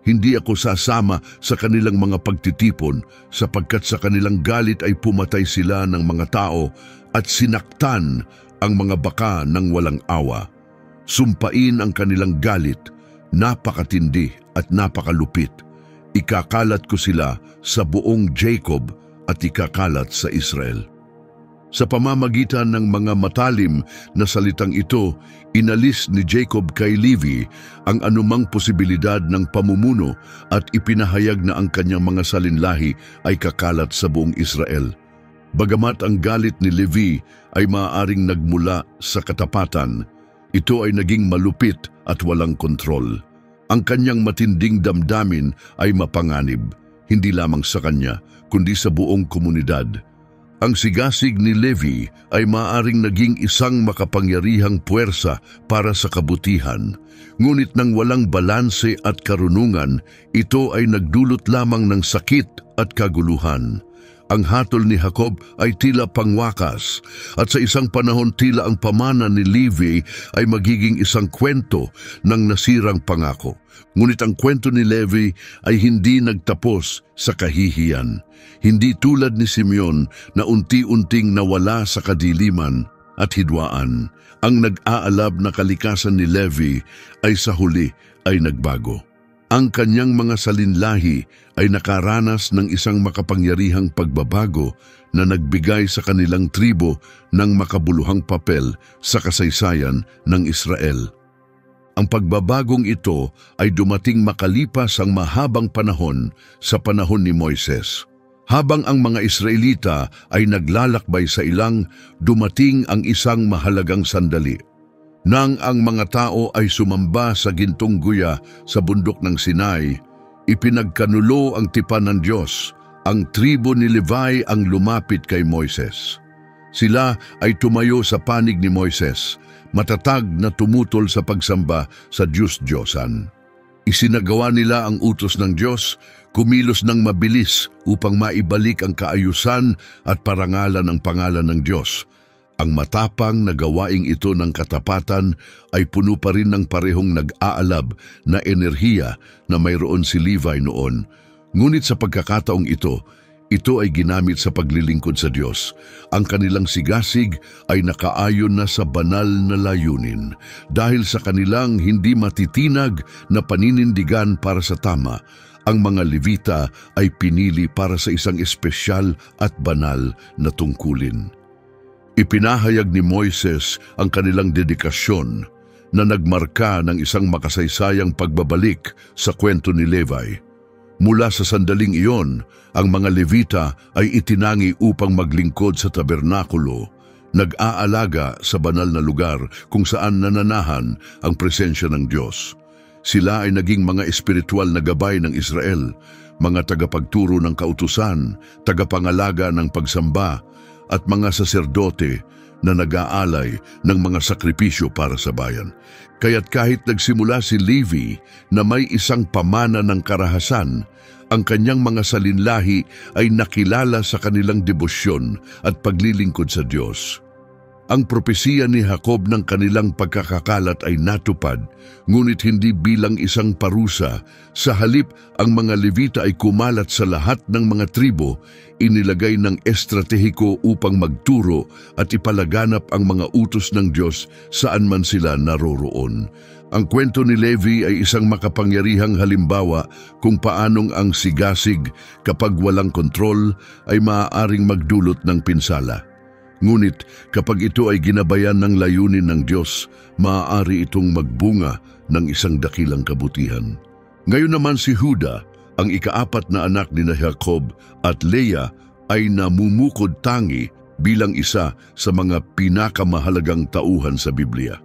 Hindi ako sasama sa kanilang mga pagtitipon sapagkat sa kanilang galit ay pumatay sila ng mga tao at sinaktan ang mga baka ng walang awa. Sumpain ang kanilang galit, napakatindi at napakalupit. Ikakalat ko sila sa buong Jacob at ikakalat sa Israel. Sa pamamagitan ng mga matalim na salitang ito, inalis ni Jacob kay Levi ang anumang posibilidad ng pamumuno at ipinahayag na ang kanyang mga salinlahi ay kakalat sa buong Israel. Bagamat ang galit ni Levi ay maaaring nagmula sa katapatan, ito ay naging malupit at walang kontrol. Ang kanyang matinding damdamin ay mapanganib, hindi lamang sa kanya, kundi sa buong komunidad. Ang sigasig ni Levi ay maaaring naging isang makapangyarihang puwersa para sa kabutihan. Ngunit nang walang balanse at karunungan, ito ay nagdulot lamang ng sakit at kaguluhan. Ang hatol ni Jacob ay tila pangwakas at sa isang panahon tila ang pamana ni Levi ay magiging isang kwento ng nasirang pangako. Ngunit ang kwento ni Levi ay hindi nagtapos sa kahihiyan. Hindi tulad ni Simeon na unti-unting nawala sa kadiliman at hidwaan. Ang nag-aalab na kalikasan ni Levi ay sa huli ay nagbago. Ang kanyang mga salinlahi ay nakaranas ng isang makapangyarihang pagbabago na nagbigay sa kanilang tribo ng makabuluhang papel sa kasaysayan ng Israel. Ang pagbabagong ito ay dumating makalipas ang mahabang panahon sa panahon ni Moises. Habang ang mga Israelita ay naglalakbay sa ilang, dumating ang isang mahalagang sandali. Nang ang mga tao ay sumamba sa gintong guya sa bundok ng Sinai, ipinagkanulo ang tipan ng Diyos. Ang tribo ni Levi ang lumapit kay Moises. Sila ay tumayo sa panig ni Moises, matatag na tumutol sa pagsamba sa Diyos-Diyosan. Isinagawa nila ang utos ng Diyos, kumilos ng mabilis upang maibalik ang kaayusan at parangalan ng pangalan ng Diyos. Ang matapang na gawaing ito ng katapatan ay puno pa rin ng parehong nag-aalab na enerhiya na mayroon si Levi noon. Ngunit sa pagkakataong ito ay ginamit sa paglilingkod sa Diyos. Ang kanilang sigasig ay nakaayon na sa banal na layunin. Dahil sa kanilang hindi matitinag na paninindigan para sa tama, ang mga Levita ay pinili para sa isang espesyal at banal na tungkulin. Ipinahayag ni Moises ang kanilang dedikasyon na nagmarka ng isang makasaysayang pagbabalik sa kwento ni Levi. Mula sa sandaling iyon, ang mga Levita ay itinangi upang maglingkod sa tabernakulo, nag-aalaga sa banal na lugar kung saan nananahan ang presensya ng Diyos. Sila ay naging mga espiritual na gabay ng Israel, mga tagapagturo ng kautusan, tagapangalaga ng pagsamba, at mga saserdote na nag-aalay ng mga sakripisyo para sa bayan. Kaya't kahit nagsimula si Levi na may isang pamana ng karahasan, ang kanyang mga salinlahi ay nakilala sa kanilang debosyon at paglilingkod sa Diyos. Ang propesiya ni Jacob ng kanilang pagkakakalat ay natupad, ngunit hindi bilang isang parusa. Sa halip, ang mga Levita ay kumalat sa lahat ng mga tribo, inilagay ng estratehiko upang magturo at ipalaganap ang mga utos ng Diyos saan man sila naroroon. Ang kwento ni Levi ay isang makapangyarihang halimbawa kung paanong ang sigasig kapag walang kontrol ay maaaring magdulot ng pinsala. Ngunit kapag ito ay ginabayan ng layunin ng Diyos, maaari itong magbunga ng isang dakilang kabutihan. Ngayon naman si Juda, ang ikaapat na anak ni Jacob at Leah, ay namumukod tangi bilang isa sa mga pinakamahalagang tauhan sa Biblia.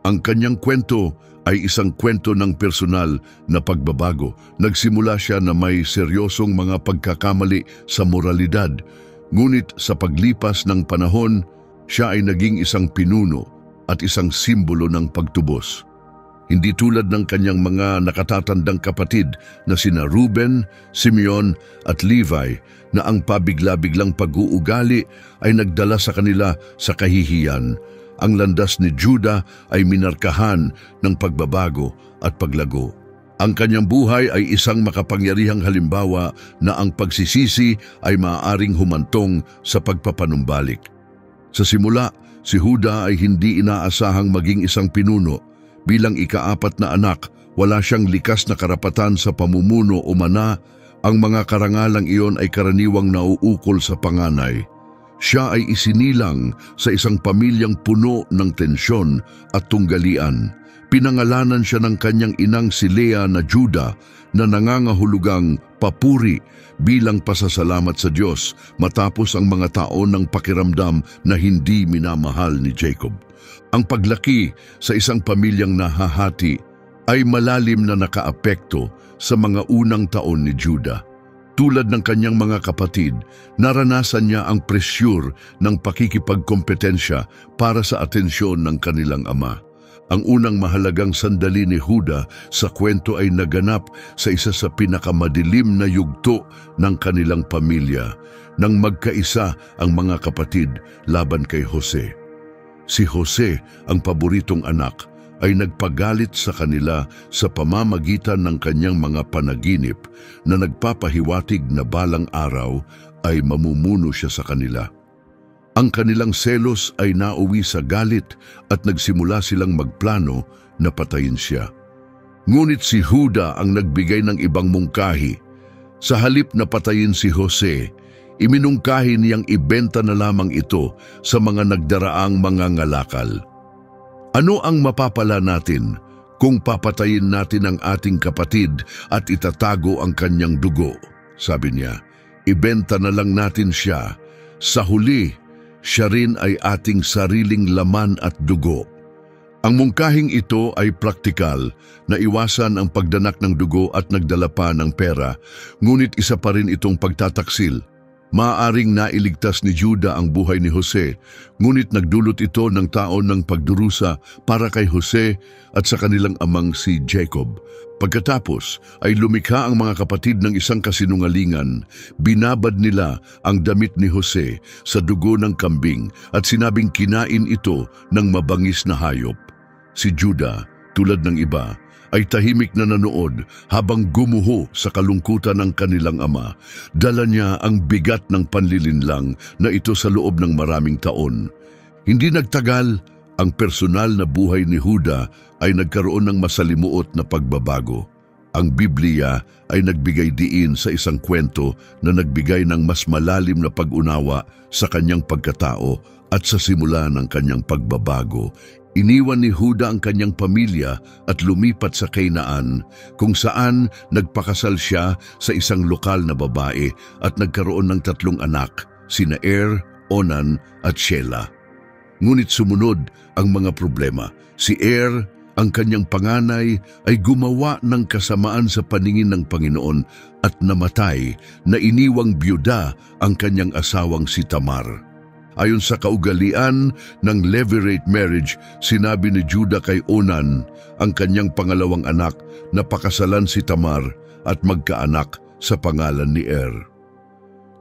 Ang kanyang kwento ay isang kwento ng personal na pagbabago. Nagsimula siya na may seryosong mga pagkakamali sa moralidad, ngunit sa paglipas ng panahon, siya ay naging isang pinuno at isang simbolo ng pagtubos. Hindi tulad ng kanyang mga nakatatandang kapatid na sina Ruben, Simeon at Levi na ang pabigla-biglang pag-uugali ay nagdala sa kanila sa kahihiyan. Ang landas ni Juda ay minarkahan ng pagbabago at paglago. Ang kanyang buhay ay isang makapangyarihang halimbawa na ang pagsisisi ay maaaring humantong sa pagpapanumbalik. Sa simula, si Juda ay hindi inaasahang maging isang pinuno. Bilang ikaapat na anak, wala siyang likas na karapatan sa pamumuno o mana. Ang mga karangalang iyon ay karaniwang nauukol sa panganay. Siya ay isinilang sa isang pamilyang puno ng tensyon at tunggalian. Pinangalanan siya ng kanyang inang si Leah na Juda na nangangahulugang papuri bilang pasasalamat sa Diyos matapos ang mga taon ng pakiramdam na hindi minamahal ni Jacob. Ang paglaki sa isang pamilyang nahahati ay malalim na nakaapekto sa mga unang taon ni Juda. Tulad ng kanyang mga kapatid, naranasan niya ang presyur ng pakikipagkompetensya para sa atensyon ng kanilang ama. Ang unang mahalagang sandali ni Juda sa kwento ay naganap sa isa sa pinakamadilim na yugto ng kanilang pamilya nang magkaisa ang mga kapatid laban kay Jose. Si Jose, ang paboritong anak, ay nagpagalit sa kanila sa pamamagitan ng kanyang mga panaginip na nagpapahiwatig na balang araw ay mamumuno siya sa kanila. Ang kanilang selos ay nauwi sa galit at nagsimula silang magplano na patayin siya. Ngunit si Juda ang nagbigay ng ibang mungkahi. Sa halip na patayin si Jose, iminungkahi niyang ibenta na lamang ito sa mga nagdaraang mga ngalakal. Ano ang mapapala natin kung papatayin natin ang ating kapatid at itatago ang kanyang dugo? Sabi niya, ibenta na lang natin siya. Sa huli, siya rin ay ating sariling laman at dugo. Ang mungkahing ito ay praktikal na iwasan ang pagdanak ng dugo at nagdala pa ng pera, ngunit isa pa rin itong pagtataksil. Maaaring nailigtas ni Juda ang buhay ni Jose, ngunit nagdulot ito ng taon ng pagdurusa para kay Jose at sa kanilang amang si Jacob. Pagkatapos ay lumikha ang mga kapatid ng isang kasinungalingan. Binabad nila ang damit ni Jose sa dugo ng kambing at sinabing kinain ito ng mabangis na hayop. Si Juda, tulad ng iba, ay tahimik na nanood habang gumuho sa kalungkutan ng kanilang ama. Dala niya ang bigat ng panlilinlang na ito sa loob ng maraming taon. Hindi nagtagal, ang personal na buhay ni Juda ay nagkaroon ng masalimuot na pagbabago. Ang Biblia ay nagbigay diin sa isang kwento na nagbigay ng mas malalim na pag-unawa sa kanyang pagkatao at sa simula ng kanyang pagbabago. Iniwan ni Huda ang kanyang pamilya at lumipat sa Canaan, kung saan nagpakasal siya sa isang lokal na babae at nagkaroon ng 3 anak, sina Er, Onan at Shelah. Ngunit sumunod ang mga problema. Si Er, ang kanyang panganay, ay gumawa ng kasamaan sa paningin ng Panginoon at namatay na iniwang byuda ang kanyang asawang si Tamar. Ayon sa kaugalian ng levirate marriage, sinabi ni Judah kay Onan, ang kanyang pangalawang anak, na pakasalan si Tamar at magkaanak sa pangalan ni Er.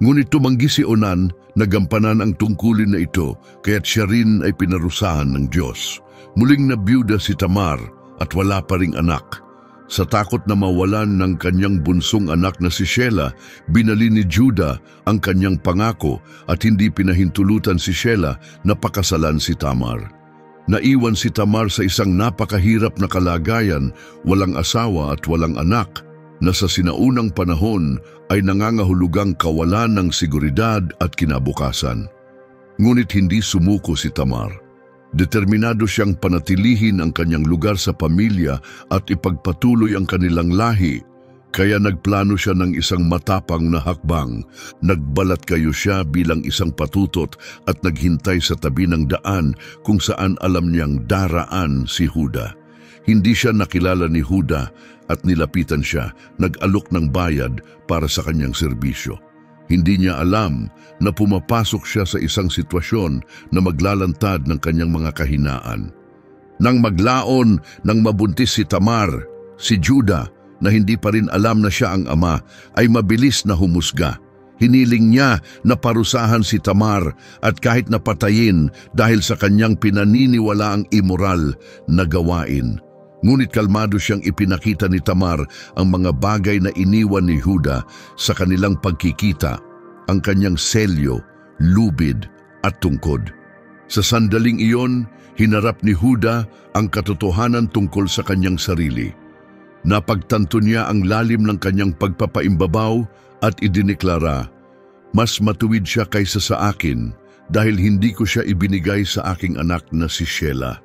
Ngunit tumanggi si Onan na gampanan ang tungkulin na ito, kaya't siya rin ay pinarusahan ng Diyos. Muling nabiyuda si Tamar at wala pa ring anak. Sa takot na mawalan ng kanyang bunsong anak na si Shelah, binali ni Judah ang kanyang pangako at hindi pinahintulutan si Shelah na pakasalan si Tamar. Naiwan si Tamar sa isang napakahirap na kalagayan, walang asawa at walang anak, na sa sinaunang panahon ay nangangahulugang kawalan ng seguridad at kinabukasan. Ngunit hindi sumuko si Tamar. Determinado siyang panatilihin ang kanyang lugar sa pamilya at ipagpatuloy ang kanilang lahi, kaya nagplano siya ng isang matapang na hakbang. Nagbalat kayo siya bilang isang patutot at naghintay sa tabi ng daan kung saan alam niyang daraan si Huda. Hindi siya nakilala ni Huda at nilapitan siya, nag-alok ng bayad para sa kanyang serbisyo. Hindi niya alam na pumapasok siya sa isang sitwasyon na maglalantad ng kanyang mga kahinaan. Nang maglaon ng mabuntis si Tamar, si Judah, na hindi pa rin alam na siya ang ama, ay mabilis na humusga. Hiniling niya na parusahan si Tamar at kahit napatayin dahil sa kanyang pinaniniwalaang immoral na gawain. Ngunit kalmado siyang ipinakita ni Tamar ang mga bagay na iniwan ni Huda sa kanilang pagkikita, ang kanyang selyo, lubid at tungkod. Sa sandaling iyon, hinarap ni Huda ang katotohanan tungkol sa kanyang sarili. Napagtanto niya ang lalim ng kanyang pagpapaimbabaw at idineklara, "Mas matuwid siya kaysa sa akin dahil hindi ko siya ibinigay sa aking anak na si Shelah."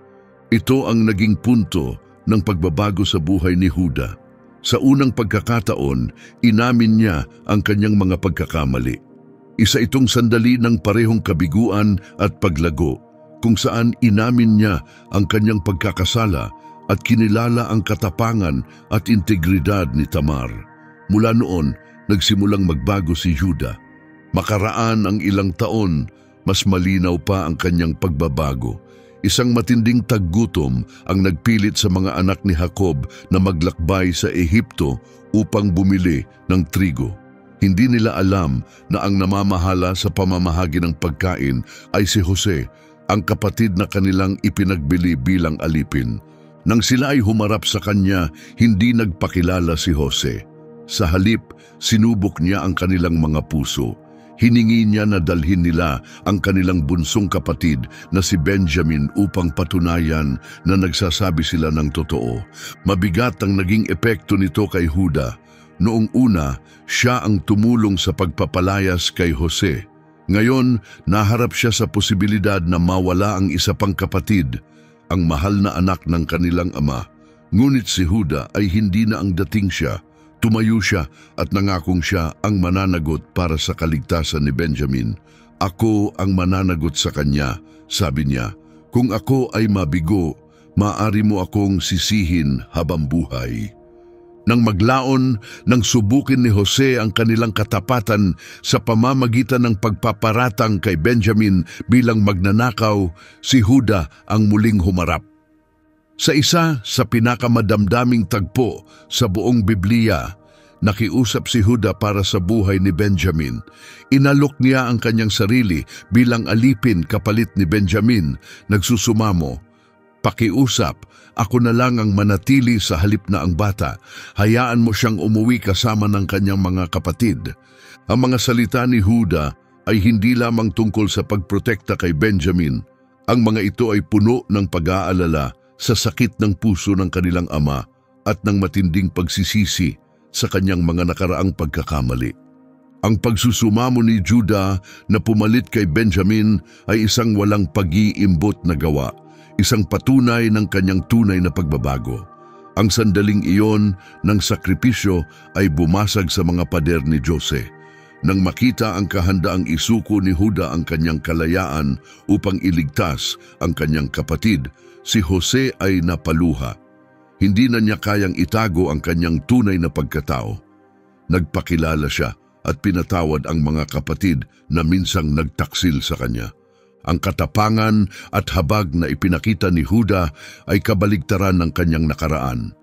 Ito ang naging punto ng pagbabago sa buhay ni Huda. Sa unang pagkakataon, inamin niya ang kanyang mga pagkakamali. Isa itong sandali ng parehong kabiguan at paglago, kung saan inamin niya ang kanyang pagkakasala at kinilala ang katapangan at integridad ni Tamar. Mula noon, nagsimulang magbago si Judah. Makaraan ang ilang taon, mas malinaw pa ang kanyang pagbabago. Isang matinding taggutom ang nagpilit sa mga anak ni Jacob na maglakbay sa Ehipto upang bumili ng trigo. Hindi nila alam na ang namamahala sa pamamahagi ng pagkain ay si Jose, ang kapatid na kanilang ipinagbili bilang alipin. Nang sila ay humarap sa kanya, hindi nagpakilala si Jose. Sa halip, sinubok niya ang kanilang mga puso. Hiningi niya na dalhin nila ang kanilang bunsong kapatid na si Benjamin upang patunayan na nagsasabi sila ng totoo. Mabigat ang naging epekto nito kay Huda. Noong una, siya ang tumulong sa pagpapalayas kay Jose. Ngayon, naharap siya sa posibilidad na mawala ang isa pang kapatid, ang mahal na anak ng kanilang ama. Ngunit si Huda ay hindi na ang dating siya. Tumayo siya at nangakong siya ang mananagot para sa kaligtasan ni Benjamin. "Ako ang mananagot sa kanya," sabi niya. "Kung ako ay mabigo, maaari mo akong sisihin habang buhay." Nang maglaon, nang subukin ni Jose ang kanilang katapatan sa pamamagitan ng pagpaparatang kay Benjamin bilang magnanakaw, si Huda ang muling humarap. Sa isa sa pinakamadamdaming tagpo sa buong Biblia, nakiusap si Huda para sa buhay ni Benjamin. Inalok niya ang kanyang sarili bilang alipin kapalit ni Benjamin, nagsusumamo, "Pakiusap, ako na lang ang manatili sa halip na ang bata. Hayaan mo siyang umuwi kasama ng kanyang mga kapatid." Ang mga salita ni Huda ay hindi lamang tungkol sa pagprotekta kay Benjamin. Ang mga ito ay puno ng pag-aalala sa sakit ng puso ng kanilang ama at ng matinding pagsisisi sa kanyang mga nakaraang pagkakamali. Ang pagsusumamo ni Judah na pumalit kay Benjamin ay isang walang pag-iimbot na gawa. isang patunay ng kanyang tunay na pagbabago. Ang sandaling iyon ng sakripisyo ay bumasag sa mga pader ni Jose. Nang makita ang kahandaang isuko ni Juda ang kanyang kalayaan upang iligtas ang kanyang kapatid, si Jose ay napaluha. Hindi na niya kayang itago ang kanyang tunay na pagkatao. Nagpakilala siya at pinatawad ang mga kapatid na minsang nagtaksil sa kanya. Ang katapangan at habag na ipinakita ni Juda ay kabaligtaran ng kanyang nakaraan.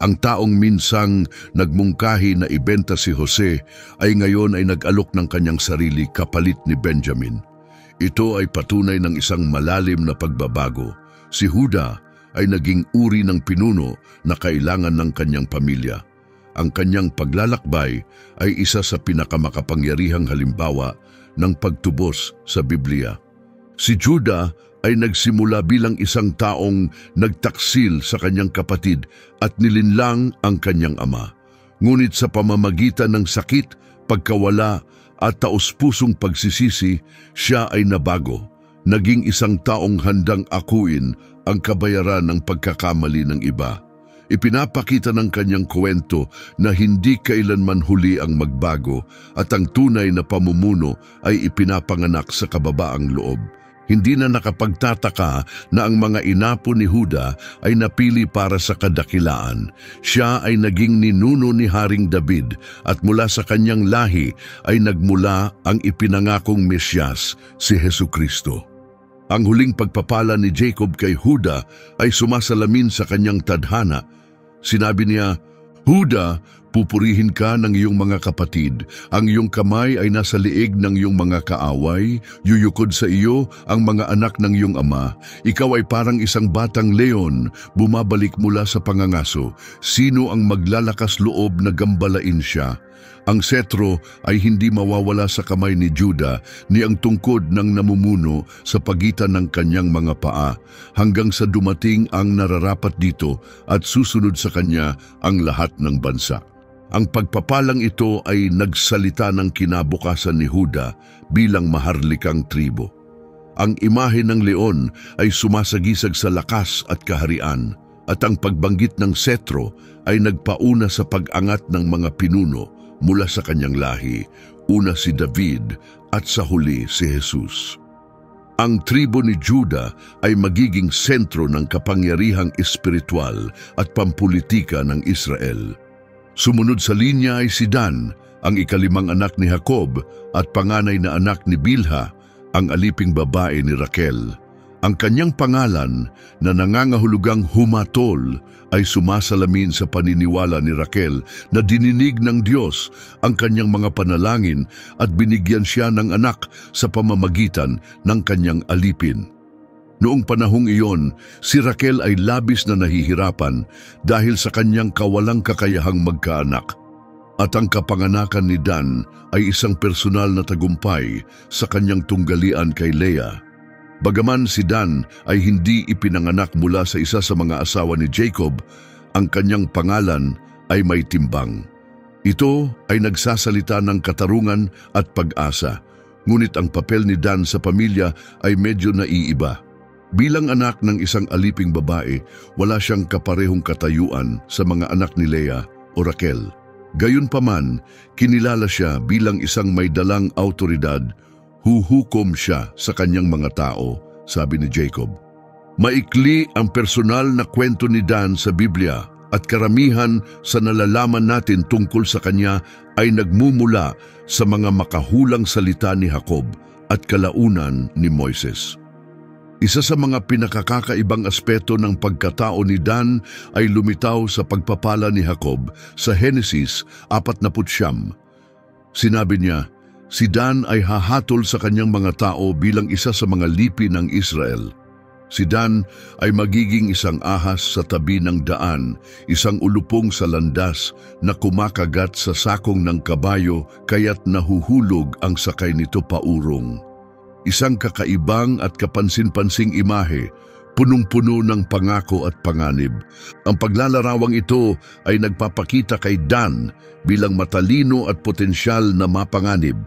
Ang taong minsang nagmungkahi na ibenta si Jose ay ngayon ay nag-alok ng kanyang sarili kapalit ni Benjamin. Ito ay patunay ng isang malalim na pagbabago. Si Juda ay naging uri ng pinuno na kailangan ng kanyang pamilya. Ang kanyang paglalakbay ay isa sa pinakamakapangyarihang halimbawa ng pagtubos sa Biblia. Si Juda ay nagsimula bilang isang taong nagtaksil sa kanyang kapatid at nilinlang ang kanyang ama. Ngunit sa pamamagitan ng sakit, pagkawala at taos-pusong pagsisisi, siya ay nabago. Naging isang taong handang akuin ang kabayaran ng pagkakamali ng iba. Ipinapakita ng kanyang kwento na hindi kailanman huli ang magbago at ang tunay na pamumuno ay ipinapanganak sa kababaang loob. Hindi na nakapagtataka na ang mga inapo ni Juda ay napili para sa kadakilaan. Siya ay naging ninuno ni Haring David at mula sa kanyang lahi ay nagmula ang ipinangakong Mesyas, si Hesukristo. Ang huling pagpapala ni Jacob kay Juda ay sumasalamin sa kanyang tadhana. Sinabi niya, "Juda, pupurihin ka ng iyong mga kapatid. Ang iyong kamay ay nasa liig ng iyong mga kaaway. Yuyukod sa iyo ang mga anak ng iyong ama. Ikaw ay parang isang batang leon, bumabalik mula sa pangangaso. Sino ang maglalakas loob na gambalain siya?" Ang setro ay hindi mawawala sa kamay ni Juda, ni ang tungkod ng namumuno sa pagitan ng kanyang mga paa, hanggang sa dumating ang nararapat dito at susunod sa kanya ang lahat ng bansa. Ang pagpapalang ito ay nagsalita ng kinabukasan ni Juda bilang maharlikang tribo. Ang imahe ng leon ay sumasagisag sa lakas at kaharian, at ang pagbanggit ng setro ay nagpauna sa pag-angat ng mga pinuno mula sa kanyang lahi, una si David at sa huli si Jesus. Ang tribo ni Juda ay magiging sentro ng kapangyarihang espiritual at pampulitika ng Israel. Sumunod sa linya ay si Dan, ang ikalimang anak ni Jacob at panganay na anak ni Bilha, ang aliping babae ni Raquel. Ang kanyang pangalan na nangangahulugang humatol ay sumasalamin sa paniniwala ni Raquel na dininig ng Diyos ang kanyang mga panalangin at binigyan siya ng anak sa pamamagitan ng kanyang alipin. Noong panahong iyon, si Raquel ay labis na nahihirapan dahil sa kanyang kawalang kakayahang magkaanak. At ang kapanganakan ni Dan ay isang personal na tagumpay sa kanyang tunggalian kay Leah. Bagaman si Dan ay hindi ipinanganak mula sa isa sa mga asawa ni Jacob, ang kanyang pangalan ay may timbang. Ito ay nagsasalita ng katarungan at pag-asa, ngunit ang papel ni Dan sa pamilya ay medyo naiiba. Bilang anak ng isang aliping babae, wala siyang kaparehong katayuan sa mga anak ni Leah o Raquel. Gayunpaman, kinilala siya bilang isang may dalang awtoridad. Huhukom siya sa kanyang mga tao, sabi ni Jacob. Maikli ang personal na kwento ni Dan sa Biblia at karamihan sa nalalaman natin tungkol sa kanya ay nagmumula sa mga makahulang salita ni Jacob at kalaunan ni Moises. Isa sa mga pinakakakaibang aspeto ng pagkatao ni Dan ay lumitaw sa pagpapala ni Jacob sa Henesis 49. Sinabi niya, si Dan ay hahatol sa kanyang mga tao bilang isa sa mga lipi ng Israel. Si Dan ay magiging isang ahas sa tabi ng daan, isang ulupong sa landas na kumakagat sa sakong ng kabayo kaya't nahuhulog ang sakay nito paurong. Isang kakaibang at kapansin-pansing imahe, punong-puno ng pangako at panganib. Ang paglalarawang ito ay nagpapakita kay Dan bilang matalino at potensyal na mapanganib.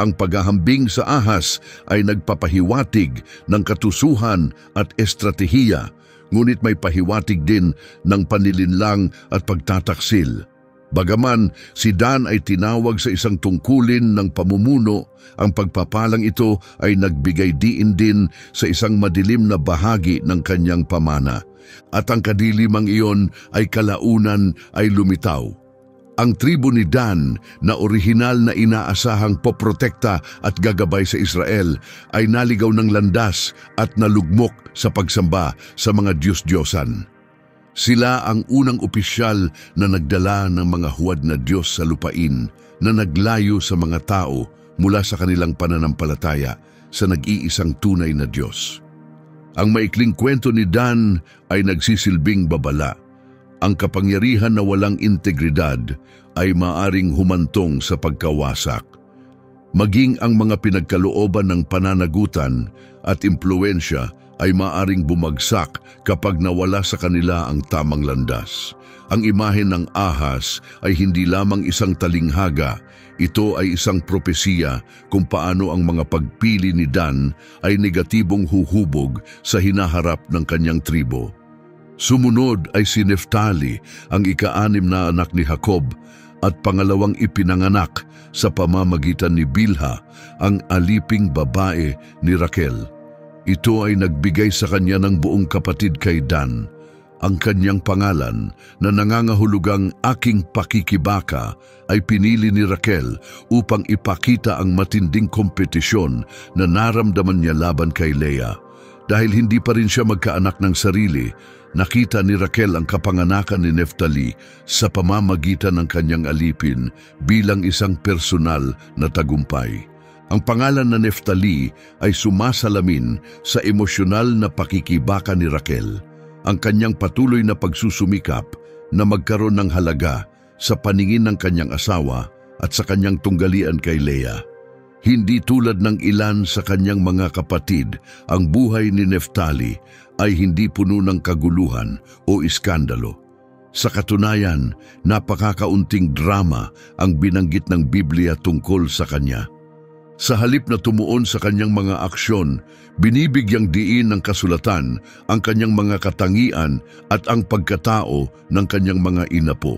Ang paghahambing sa ahas ay nagpapahiwatig ng katusuhan at estratehiya, ngunit may pahiwatig din ng panlilinlang at pagtataksil. Bagaman si Dan ay tinawag sa isang tungkulin ng pamumuno, ang pagpapalang ito ay nagbigay diin din sa isang madilim na bahagi ng kanyang pamana. At ang kadilimang iyon ay kalaunan ay lumitaw. Ang tribo ni Dan na orihinal na inaasahang poprotekta at gagabay sa Israel ay naligaw ng landas at nalugmok sa pagsamba sa mga Diyos-Diyosan. Sila ang unang opisyal na nagdala ng mga huwad na Diyos sa lupain na naglayo sa mga tao mula sa kanilang pananampalataya sa nag-iisang tunay na Diyos. Ang maikling kwento ni Dan ay nagsisilbing babala. Ang kapangyarihan na walang integridad ay maaring humantong sa pagkawasak. Maging ang mga pinagkalooban ng pananagutan at impluensya ay maaring bumagsak kapag nawala sa kanila ang tamang landas. Ang imahe ng ahas ay hindi lamang isang talinghaga, ito ay isang propesiya kung paano ang mga pagpili ni Dan ay negatibong huhubog sa hinaharap ng kanyang tribo. Sumunod ay si Neftali, ang ika-6 na anak ni Jacob, at pangalawang ipinanganak sa pamamagitan ni Bilha, ang aliping babae ni Raquel. Ito ay nagbigay sa kanya ng buong kapatid kay Dan. Ang kanyang pangalan na nangangahulugang aking pakikibaka ay pinili ni Raquel upang ipakita ang matinding kompetisyon na naramdaman niya laban kay Leah. Dahil hindi pa rin siya magkaanak ng sarili, nakita ni Raquel ang kapanganakan ni Neftali sa pamamagitan ng kanyang alipin bilang isang personal na tagumpay. Ang pangalan na Neftali ay sumasalamin sa emosyonal na pakikibaka ni Raquel, ang kanyang patuloy na pagsusumikap na magkaroon ng halaga sa paningin ng kanyang asawa at sa kanyang tunggalian kay Leah. Hindi tulad ng ilan sa kanyang mga kapatid, ang buhay ni Neftali ay hindi puno ng kaguluhan o iskandalo. Sa katunayan, napakakaunting drama ang binanggit ng Biblia tungkol sa kanya. Sa halip na tumuon sa kanyang mga aksyon, binibigyang diin ng kasulatan ang kanyang mga katangian at ang pagkatao ng kanyang mga inapo.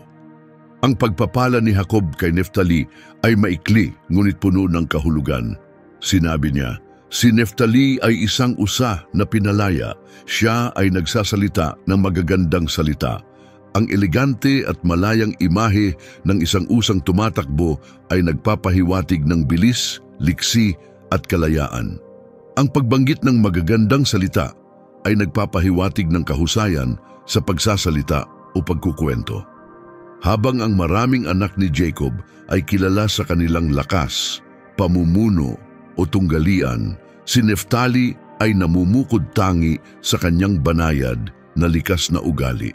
Ang pagpapala ni Jacob kay Neftali ay maikli ngunit puno ng kahulugan. Sinabi niya, si Neftali ay isang usa na pinalaya. Siya ay nagsasalita ng magagandang salita. Ang elegante at malayang imahe ng isang usang tumatakbo ay nagpapahiwatig ng bilis, liksi at kalayaan. Ang pagbanggit ng magagandang salita ay nagpapahiwatig ng kahusayan sa pagsasalita o pagkukwento. Habang ang maraming anak ni Jacob ay kilala sa kanilang lakas, pamumuno o tunggalian, si Neftali ay namumukod tangi sa kanyang banayad na likas na ugali.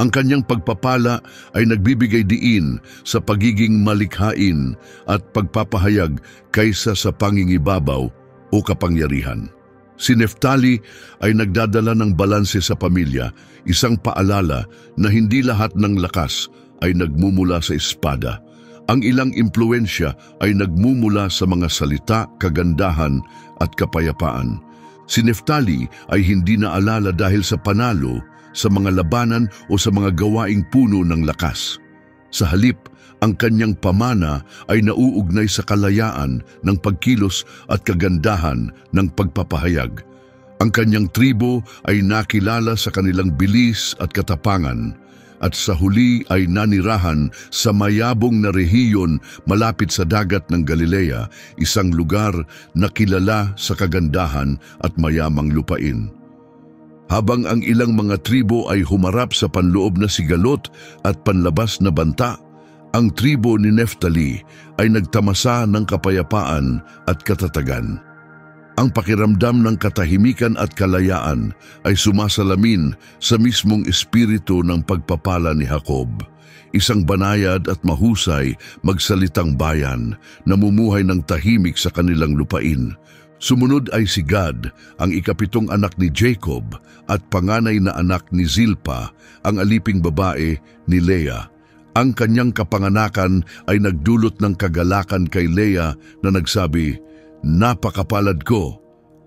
Ang kanyang pagpapala ay nagbibigay diin sa pagiging malikhain at pagpapahayag kaysa sa pangingibabaw o kapangyarihan. Si Neftali ay nagdadala ng balanse sa pamilya, isang paalala na hindi lahat ng lakas ay nagmumula sa espada. Ang ilang impluensya ay nagmumula sa mga salita, kagandahan at kapayapaan. Si Neftali ay hindi naalala dahil sa panalo, sa mga labanan o sa mga gawaing puno ng lakas. Sa halip, ang kanyang pamana ay nauugnay sa kalayaan ng pagkilos at kagandahan ng pagpapahayag. Ang kanyang tribo ay nakilala sa kanilang bilis at katapangan, at sa huli ay nanirahan sa mayabong na rehiyon malapit sa dagat ng Galilea, isang lugar na kilala sa kagandahan at mayamang lupain. Habang ang ilang mga tribo ay humarap sa panloob na sigalot at panlabas na banta, ang tribo ni Neftali ay nagtamasa ng kapayapaan at katatagan. Ang pakiramdam ng katahimikan at kalayaan ay sumasalamin sa mismong espiritu ng pagpapala ni Jacob, isang banayad at mahusay magsalitang bayan, namumuhay ng tahimik sa kanilang lupain. Sumunod ay si Gad, ang ika-7 anak ni Jacob at panganay na anak ni Zilpa, ang aliping babae ni Leah. Ang kanyang kapanganakan ay nagdulot ng kagalakan kay Leah na nagsabi, "Napakapalad ko."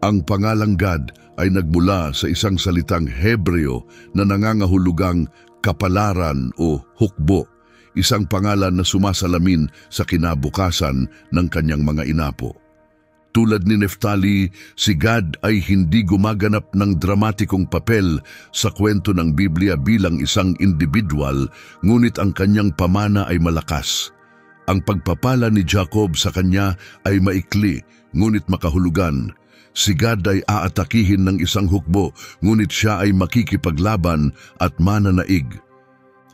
Ang pangalang Gad ay nagmula sa isang salitang Hebreo na nangangahulugang kapalaran o hukbo, isang pangalan na sumasalamin sa kinabukasan ng kanyang mga inapo. Tulad ni Neftali, si Gad ay hindi gumaganap ng dramatikong papel sa kwento ng Biblia bilang isang individual, ngunit ang kanyang pamana ay malakas. Ang pagpapala ni Jacob sa kanya ay maikli, ngunit makahulugan. Si Gad ay aatakihin ng isang hukbo, ngunit siya ay makikipaglaban at mananaig.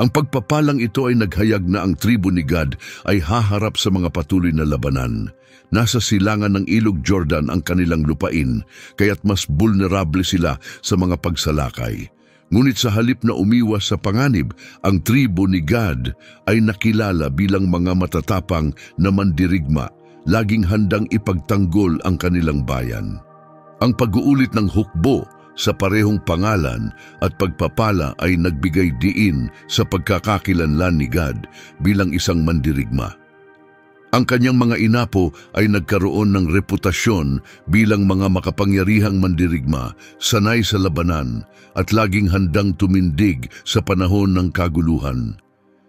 Ang pagpapalang ito ay naghayag na ang tribo ni Gad ay haharap sa mga patuloy na labanan. Nasa silangan ng ilog Jordan ang kanilang lupain, kaya't mas vulnerable sila sa mga pagsalakay. Ngunit sa halip na umiwas sa panganib, ang tribo ni Gad ay nakilala bilang mga matatapang na mandirigma, laging handang ipagtanggol ang kanilang bayan. Ang pag-uulit ng hukbo sa parehong pangalan at pagpapala ay nagbigay diin sa pagkakakilanlan ni Gad bilang isang mandirigma. Ang kanyang mga inapo ay nagkaroon ng reputasyon bilang mga makapangyarihang mandirigma, sanay sa labanan at laging handang tumindig sa panahon ng kaguluhan.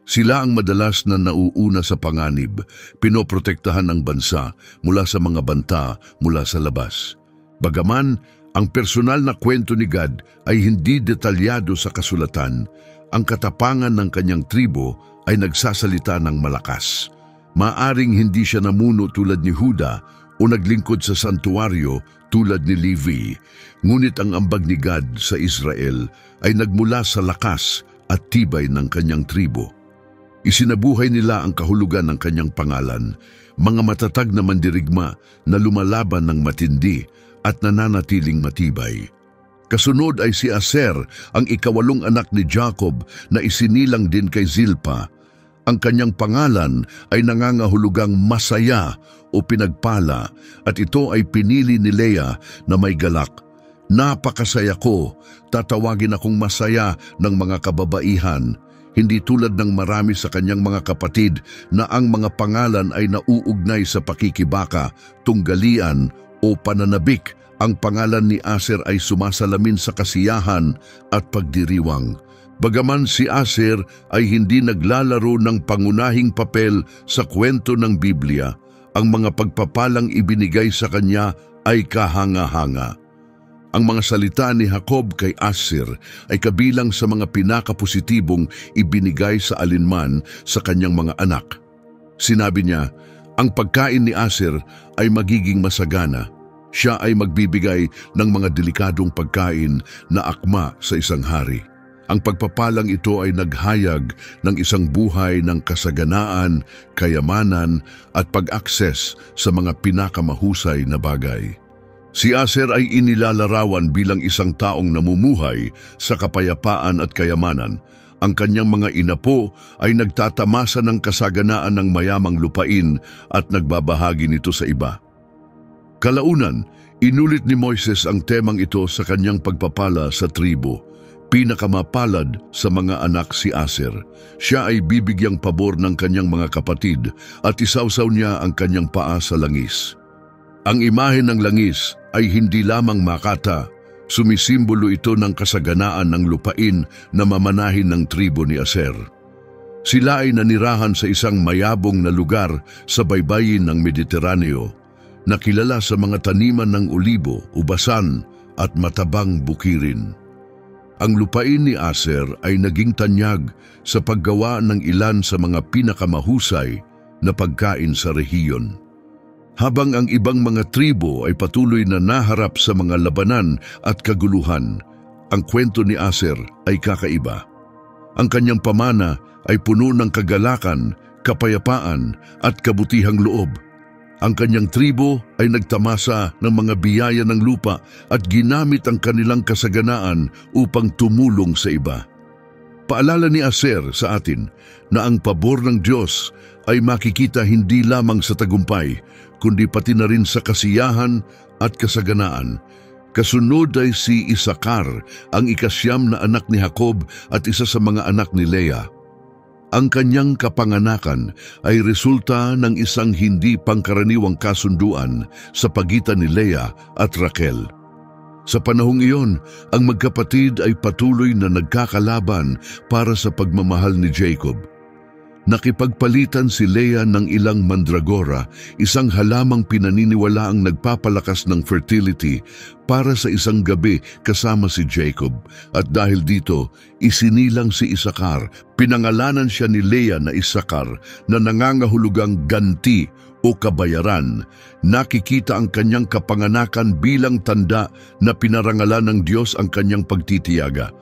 Sila ang madalas na nauuna sa panganib, pinoprotektahan ng bansa mula sa mga banta mula sa labas. Bagaman, ang personal na kwento ni Gad ay hindi detalyado sa kasulatan, ang katapangan ng kanyang tribo ay nagsasalita ng malakas. Maaring hindi siya namuno tulad ni Huda o naglingkod sa santuaryo tulad ni Levi, ngunit ang ambag ni Gad sa Israel ay nagmula sa lakas at tibay ng kanyang tribo. Isinabuhay nila ang kahulugan ng kanyang pangalan, mga matatag na mandirigma na lumalaban ng matindi at nananatiling matibay. Kasunod ay si Aser, ang ikawalong anak ni Jacob na isinilang din kay Zilpa. Ang kanyang pangalan ay nangangahulugang masaya o pinagpala at ito ay pinili ni Leah na may galak. "Napakasaya ko, tatawagin akong masaya ng mga kababaihan." Hindi tulad ng marami sa kanyang mga kapatid na ang mga pangalan ay nauugnay sa pakikibaka, tunggalian o pananabik. Ang pangalan ni Aser ay sumasalamin sa kasiyahan at pagdiriwang. Bagaman si Aser ay hindi naglalaro ng pangunahing papel sa kwento ng Biblia, ang mga pagpapalang ibinigay sa kanya ay kahanga-hanga. Ang mga salita ni Jacob kay Aser ay kabilang sa mga pinakapositibong ibinigay sa alinman sa kanyang mga anak. Sinabi niya, ang pagkain ni Aser ay magiging masagana. Siya ay magbibigay ng mga delikadong pagkain na akma sa isang hari. Ang pagpapalang ito ay naghayag ng isang buhay ng kasaganaan, kayamanan at pag-akses sa mga pinakamahusay na bagay. Si Aser ay inilalarawan bilang isang taong namumuhay sa kapayapaan at kayamanan. Ang kanyang mga inapo ay nagtatamasa ng kasaganaan ng mayamang lupain at nagbabahagi nito sa iba. Kalaunan, inulit ni Moises ang temang ito sa kanyang pagpapala sa tribo. Pinakamapalad sa mga anak si Aser. Siya ay bibigyang pabor ng kanyang mga kapatid at isawsaw niya ang kanyang paa sa langis. Ang imahe ng langis ay hindi lamang makata, sumisimbolo ito ng kasaganaan ng lupain na mamanahin ng tribo ni Aser. Sila ay nanirahan sa isang mayabong na lugar sa baybayin ng Mediteraneo, nakilala sa mga taniman ng olibo, ubasan at matabang bukirin. Ang lupain ni Aser ay naging tanyag sa paggawa ng ilan sa mga pinakamahusay na pagkain sa rehiyon. Habang ang ibang mga tribo ay patuloy na naharap sa mga labanan at kaguluhan, ang kwento ni Aser ay kakaiba. Ang kanyang pamana ay puno ng kagalakan, kapayapaan at kabutihang loob. Ang kanyang tribo ay nagtamasa ng mga biyaya ng lupa at ginamit ang kanilang kasaganaan upang tumulong sa iba. Paalala ni Aser sa atin na ang pabor ng Diyos ay makikita hindi lamang sa tagumpay, kundi pati na rin sa kasiyahan at kasaganaan. Kasunod ay si Isakar, ang ikasyam na anak ni Jacob at isa sa mga anak ni Leah. Ang kanyang kapanganakan ay resulta ng isang hindi pangkaraniwang kasunduan sa pagitan ni Leah at Raquel. Sa panahong iyon, ang magkapatid ay patuloy na nagkakalaban para sa pagmamahal ni Jacob. Nakipagpalitan si Leah ng ilang mandragora, isang halamang pinaniniwalaang nagpapalakas ng fertility para sa isang gabi kasama si Jacob. At dahil dito, isinilang si Isakar. Pinangalanan siya ni Leah na Isakar na nangangahulugang ganti o kabayaran. Nakikita ang kanyang kapanganakan bilang tanda na pinarangalan ng Diyos ang kanyang pagtitiyaga.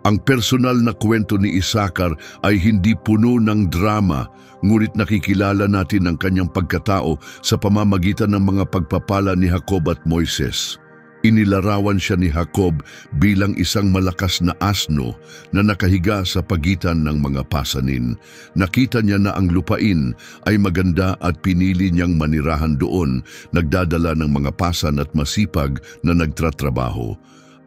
Ang personal na kwento ni Isakar ay hindi puno ng drama, ngunit nakikilala natin ang kanyang pagkatao sa pamamagitan ng mga pagpapala ni Jacob at Moises. Inilarawan siya ni Jacob bilang isang malakas na asno na nakahiga sa pagitan ng mga pasanin. Nakita niya na ang lupain ay maganda at pinili niyang manirahan doon, nagdadala ng mga pasan at masipag na nagtratrabaho.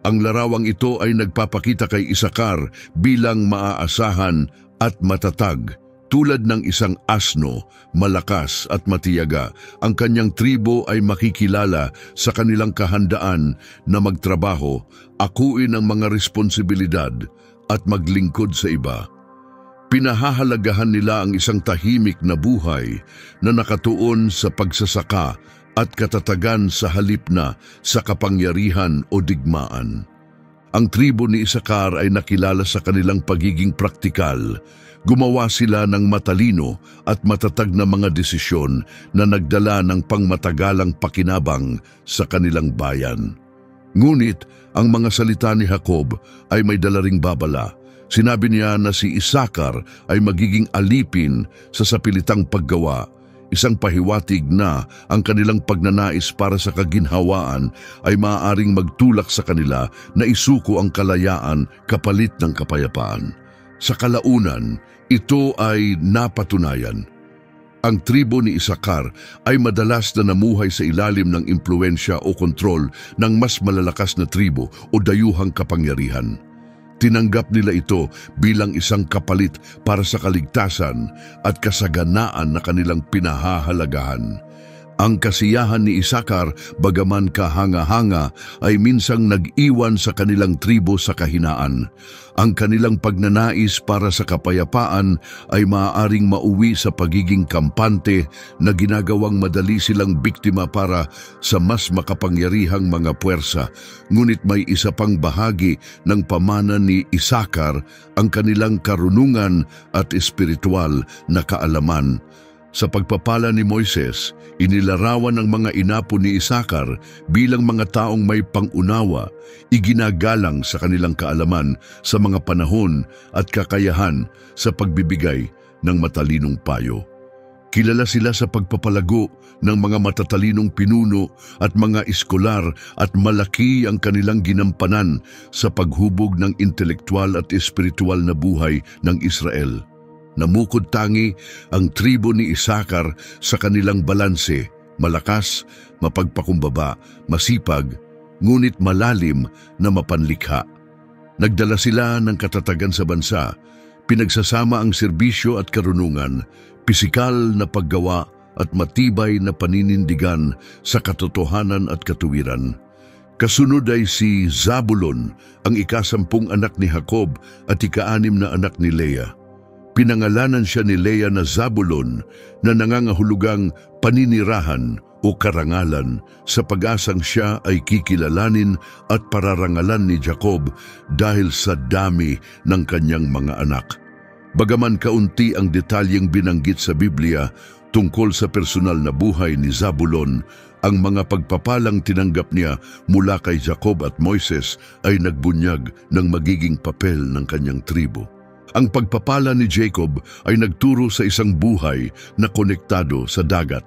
Ang larawang ito ay nagpapakita kay Isakar bilang maaasahan at matatag. Tulad ng isang asno, malakas at matiyaga, ang kanyang tribo ay makikilala sa kanilang kahandaan na magtrabaho, akuin ang mga responsibilidad at maglingkod sa iba. Pinahahalagahan nila ang isang tahimik na buhay na nakatuon sa pagsasaka at katatagan sa halip na sa kapangyarihan o digmaan. Ang tribo ni Isakar ay nakilala sa kanilang pagiging praktikal. Gumawa sila ng matalino at matatag na mga desisyon na nagdala ng pangmatagalang pakinabang sa kanilang bayan. Ngunit ang mga salita ni Jacob ay may dala ring babala. Sinabi niya na si Isakar ay magiging alipin sa sapilitang paggawa, isang pahiwatig na ang kanilang pagnanais para sa kaginhawaan ay maaaring magtulak sa kanila na isuko ang kalayaan kapalit ng kapayapaan. Sa kalaunan, ito ay napatunayan. Ang tribo ni Isakar ay madalas na namuhay sa ilalim ng impluensya o kontrol ng mas malalakas na tribo o dayuhang kapangyarihan. Tinanggap nila ito bilang isang kapalit para sa kaligtasan at kasaganaan na kanilang pinahahalagahan. Ang kasiyahan ni Isakar, bagaman kahanga-hanga, ay minsang nag-iwan sa kanilang tribo sa kahinaan. Ang kanilang pagnanais para sa kapayapaan ay maaaring mauwi sa pagiging kampante na ginagawang madali silang biktima para sa mas makapangyarihang mga puwersa. Ngunit may isa pang bahagi ng pamana ni Isakar, ang kanilang karunungan at espiritual na kaalaman. Sa pagpapala ni Moises, inilarawan ng mga inapo ni Isakar bilang mga taong may pangunawa, iginagalang sa kanilang kaalaman sa mga panahon at kakayahan sa pagbibigay ng matalinong payo. Kilala sila sa pagpapalago ng mga matatalinong pinuno at mga eskolar at malaki ang kanilang ginampanan sa paghubog ng intelektual at espiritual na buhay ng Israel. Namukod tangi ang tribo ni Isakar sa kanilang balanse, malakas, mapagpakumbaba, masipag, ngunit malalim na mapanlikha. Nagdala sila ng katatagan sa bansa, pinagsasama ang serbisyo at karunungan, pisikal na paggawa at matibay na paninindigan sa katotohanan at katuwiran. Kasunod ay si Zabulon, ang ika-10 anak ni Jacob at ika-6 na anak ni Leah. Pinangalanan siya ni Leah na Zabulon na nangangahulugang paninirahan o karangalan sa pag-asang siya ay kikilalanin at pararangalan ni Jacob dahil sa dami ng kanyang mga anak. Bagaman kaunti ang detalyeng binanggit sa Biblia tungkol sa personal na buhay ni Zabulon, ang mga pagpapalang tinanggap niya mula kay Jacob at Moises ay nagbunyag ng magiging papel ng kanyang tribo. Ang pagpapala ni Jacob ay nagturo sa isang buhay na konektado sa dagat.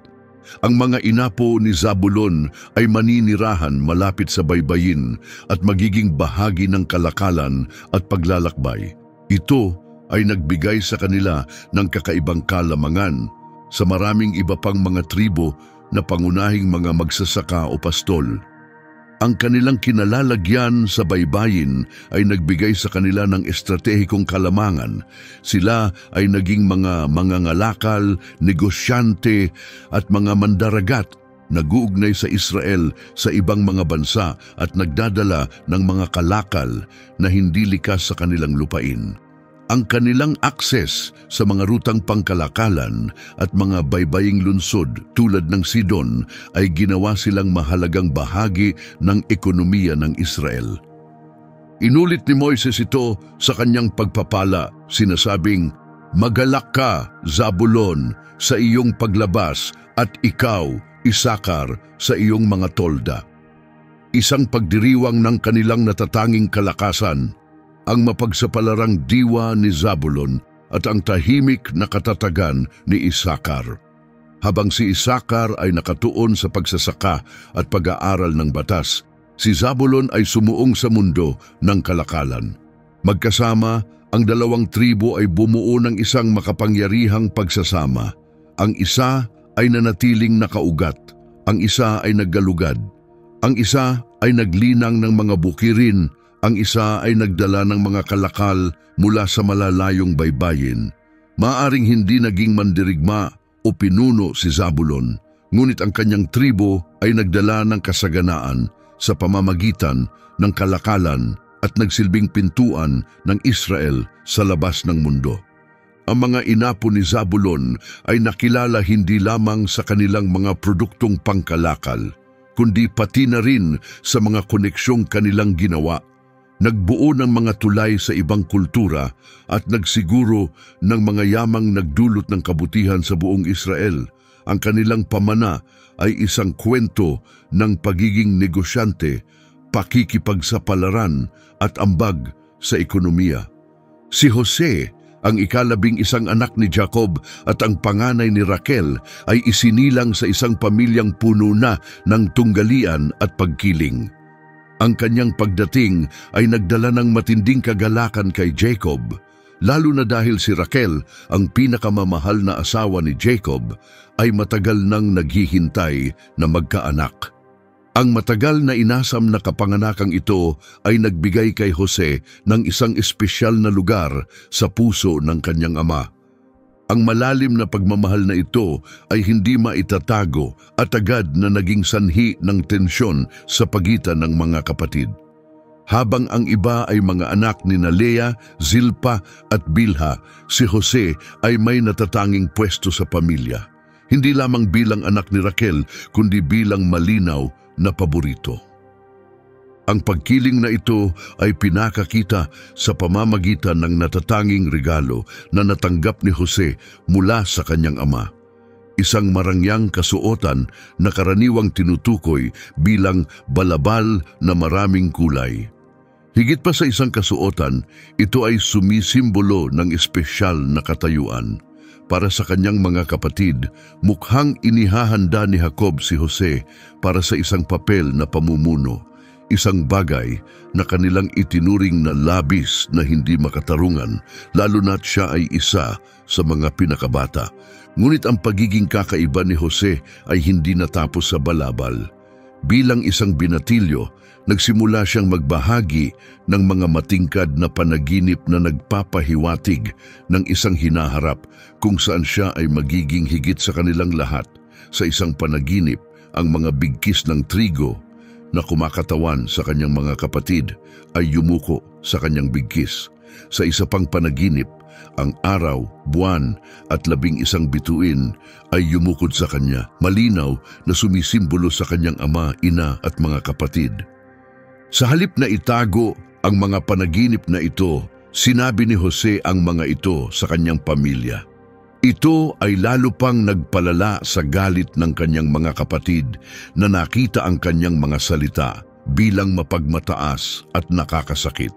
Ang mga inapo ni Zabulon ay maninirahan malapit sa baybayin at magiging bahagi ng kalakalan at paglalakbay. Ito ay nagbigay sa kanila ng kakaibang kalamangan sa maraming iba pang mga tribo na pangunahing mga magsasaka o pastol. Ang kanilang kinalalagyan sa baybayin ay nagbigay sa kanila ng estratehikong kalamangan. Sila ay naging mga mangangalakal, negosyante at mga mandaragat, nag-uugnay sa Israel sa ibang mga bansa at nagdadala ng mga kalakal na hindi likas sa kanilang lupain. Ang kanilang akses sa mga rutang pangkalakalan at mga baybaying lungsod tulad ng Sidon ay ginawa silang mahalagang bahagi ng ekonomiya ng Israel. Inulit ni Moises ito sa kanyang pagpapala, sinasabing, "Magalak ka, Zabulon, sa iyong paglabas at ikaw, Isakar, sa iyong mga tolda." Isang pagdiriwang ng kanilang natatanging kalakasan, ang mapagsapalarang diwa ni Zabulon at ang tahimik na katatagan ni Isakar. Habang si Isakar ay nakatuon sa pagsasaka at pag-aaral ng batas, si Zabulon ay sumuong sa mundo ng kalakalan. Magkasama, ang dalawang tribo ay bumuo ng isang makapangyarihang pagsasama. Ang isa ay nanatiling nakaugat, ang isa ay naggalugad, ang isa ay naglinang ng mga bukirin, ang isa ay nagdala ng mga kalakal mula sa malalayong baybayin. Maaring hindi naging mandirigma o pinuno si Zabulon, ngunit ang kanyang tribo ay nagdala ng kasaganaan sa pamamagitan ng kalakalan at nagsilbing pintuan ng Israel sa labas ng mundo. Ang mga inapo ni Zabulon ay nakilala hindi lamang sa kanilang mga produktong pangkalakal, kundi pati na rin sa mga koneksyong kanilang ginawa. Nagbuo ng mga tulay sa ibang kultura at nagsiguro ng mga yamang nagdulot ng kabutihan sa buong Israel. Ang kanilang pamana ay isang kwento ng pagiging negosyante, pakikipagsapalaran at ambag sa ekonomiya. Si Jose, ang ika-11 anak ni Jacob at ang panganay ni Raquel, ay isinilang sa isang pamilyang puno na ng tunggalian at pagkiling. Ang kanyang pagdating ay nagdala ng matinding kagalakan kay Jacob, lalo na dahil si Raquel, ang pinakamamahal na asawa ni Jacob, ay matagal nang naghihintay na magkaanak. Ang matagal na inasam na kapanganakang ito ay nagbigay kay Jose ng isang espesyal na lugar sa puso ng kanyang ama. Ang malalim na pagmamahal na ito ay hindi maitatago at agad na naging sanhi ng tensyon sa pagitan ng mga kapatid. Habang ang iba ay mga anak ni Lea, Zilpa at Bilha, si Jose ay may natatanging pwesto sa pamilya. Hindi lamang bilang anak ni Raquel, kundi bilang malinaw na paborito. Ang pagkiling na ito ay pinakakita sa pamamagitan ng natatanging regalo na natanggap ni Jose mula sa kanyang ama. Isang marangyang kasuotan na karaniwang tinutukoy bilang balabal na maraming kulay. Higit pa sa isang kasuotan, ito ay sumisimbolo ng espesyal na katayuan. Para sa kanyang mga kapatid, mukhang inihahanda ni Jacob si Jose para sa isang papel na pamumuno. Isang bagay na kanilang itinuring na labis na hindi makatarungan, lalo na't siya ay isa sa mga pinakabata. Ngunit ang pagiging kakaiba ni Jose ay hindi natapos sa balabal. Bilang isang binatilyo, nagsimula siyang magbahagi ng mga matingkad na panaginip na nagpapahiwatig ng isang hinaharap kung saan siya ay magiging higit sa kanilang lahat. Sa isang panaginip, ang mga bigkis ng trigo na kumakatawan sa kanyang mga kapatid ay yumuko sa kanyang bigkis. Sa isa pang panaginip, ang araw, buwan at 11 bituin ay yumukod sa kanya, malinaw na sumisimbolo sa kanyang ama, ina at mga kapatid. Sa halip na itago ang mga panaginip na ito, sinabi ni Jose ang mga ito sa kanyang pamilya. Ito ay lalo pang nagpalala sa galit ng kanyang mga kapatid na nakita ang kanyang mga salita bilang mapagmataas at nakakasakit.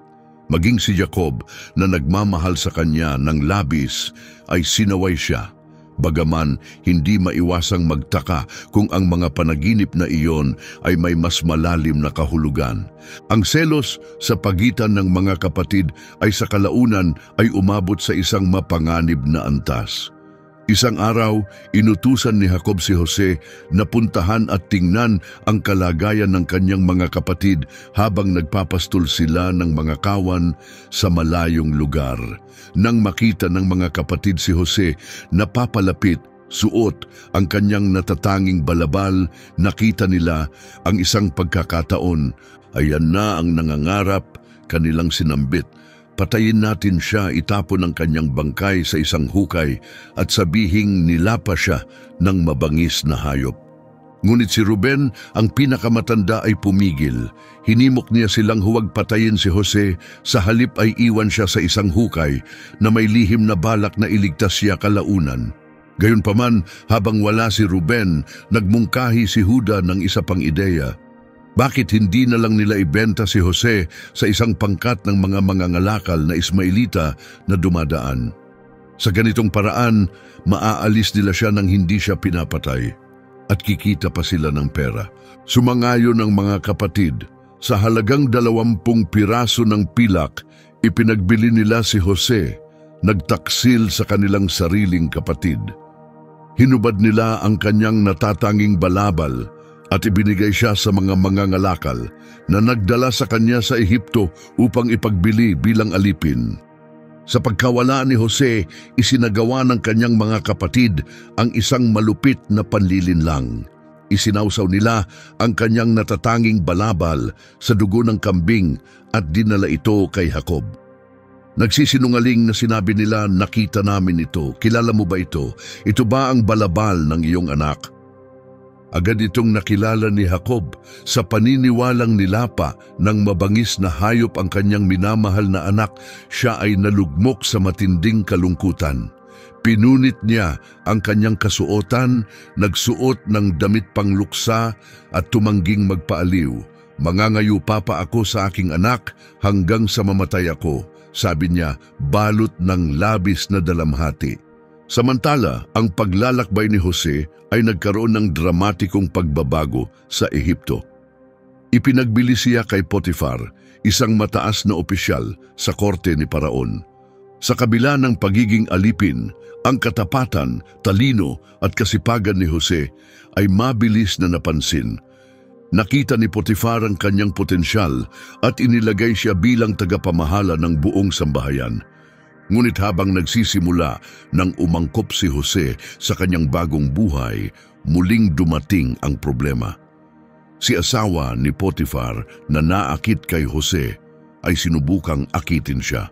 Maging si Jacob na nagmamahal sa kanya ng labis ay sinaway siya. Bagaman hindi maiwasang magtaka kung ang mga panaginip na iyon ay may mas malalim na kahulugan. Ang selos sa pagitan ng mga kapatid ay sa kalaunan ay umabot sa isang mapanganib na antas. Isang araw, inutusan ni Jacob si Jose na puntahan at tingnan ang kalagayan ng kanyang mga kapatid habang nagpapastol sila ng mga kawan sa malayong lugar. Nang makita ng mga kapatid si Jose na papalapit, suot ang kanyang natatanging balabal, nakita nila ang isang pagkakataon. Ayan na ang nangangarap, kanilang sinambit. Patayin natin siya, itapon ang kanyang bangkay sa isang hukay at sabihing nilapa siya ng mabangis na hayop. Ngunit si Ruben, ang pinakamatanda, ay pumigil. Hinimok niya silang huwag patayin si Jose, sa halip ay iwan siya sa isang hukay na may lihim na balak na iligtas siya kalaunan. Gayunpaman, habang wala si Ruben, nagmungkahi si Juda ng isa pang ideya. Bakit hindi na lang nila ibenta si Jose sa isang pangkat ng mga mangangalakal na Ismailita na dumadaan? Sa ganitong paraan, maaalis nila siya nang hindi siya pinapatay at kikita pa sila ng pera. Sumangayon ang mga kapatid. Sa halagang 20 piraso ng pilak, ipinagbili nila si Jose, nagtaksil sa kanilang sariling kapatid. Hinubad nila ang kanyang natatanging balabal at ibinigay siya sa mga mangangalakal na nagdala sa kanya sa Ehipto upang ipagbili bilang alipin. Sa pagkawala ni Jose, isinagawa ng kanyang mga kapatid ang isang malupit na panlilinlang. Isinawsaw nila ang kanyang natatanging balabal sa dugo ng kambing at dinala ito kay Jacob. Nagsisinungaling na sinabi nila, nakita namin ito. Kilala mo ba ito? Ito ba ang balabal ng iyong anak? Agad itong nakilala ni Jacob sa paniniwalang nilapa ng mabangis na hayop ang kanyang minamahal na anak. Siya ay nalugmok sa matinding kalungkutan. Pinunit niya ang kanyang kasuotan, nagsuot ng damit pangluksa at tumangging magpaaliw. Mangangayo pa ako sa aking anak hanggang sa mamatay ako, sabi niya, balot ng labis na dalamhati. Samantala, ang paglalakbay ni Jose ay nagkaroon ng dramatikong pagbabago sa Ehipto. Ipinagbili siya kay Potifar, isang mataas na opisyal sa korte ni Paraon. Sa kabila ng pagiging alipin, ang katapatan, talino at kasipagan ni Jose ay mabilis na napansin. Nakita ni Potifar ang kanyang potensyal at inilagay siya bilang tagapamahala ng buong sambahayan. Ngunit habang nagsisimula nang umangkop si Jose sa kanyang bagong buhay, muling dumating ang problema. Si asawa ni Potifar na naakit kay Jose ay sinubukang akitin siya.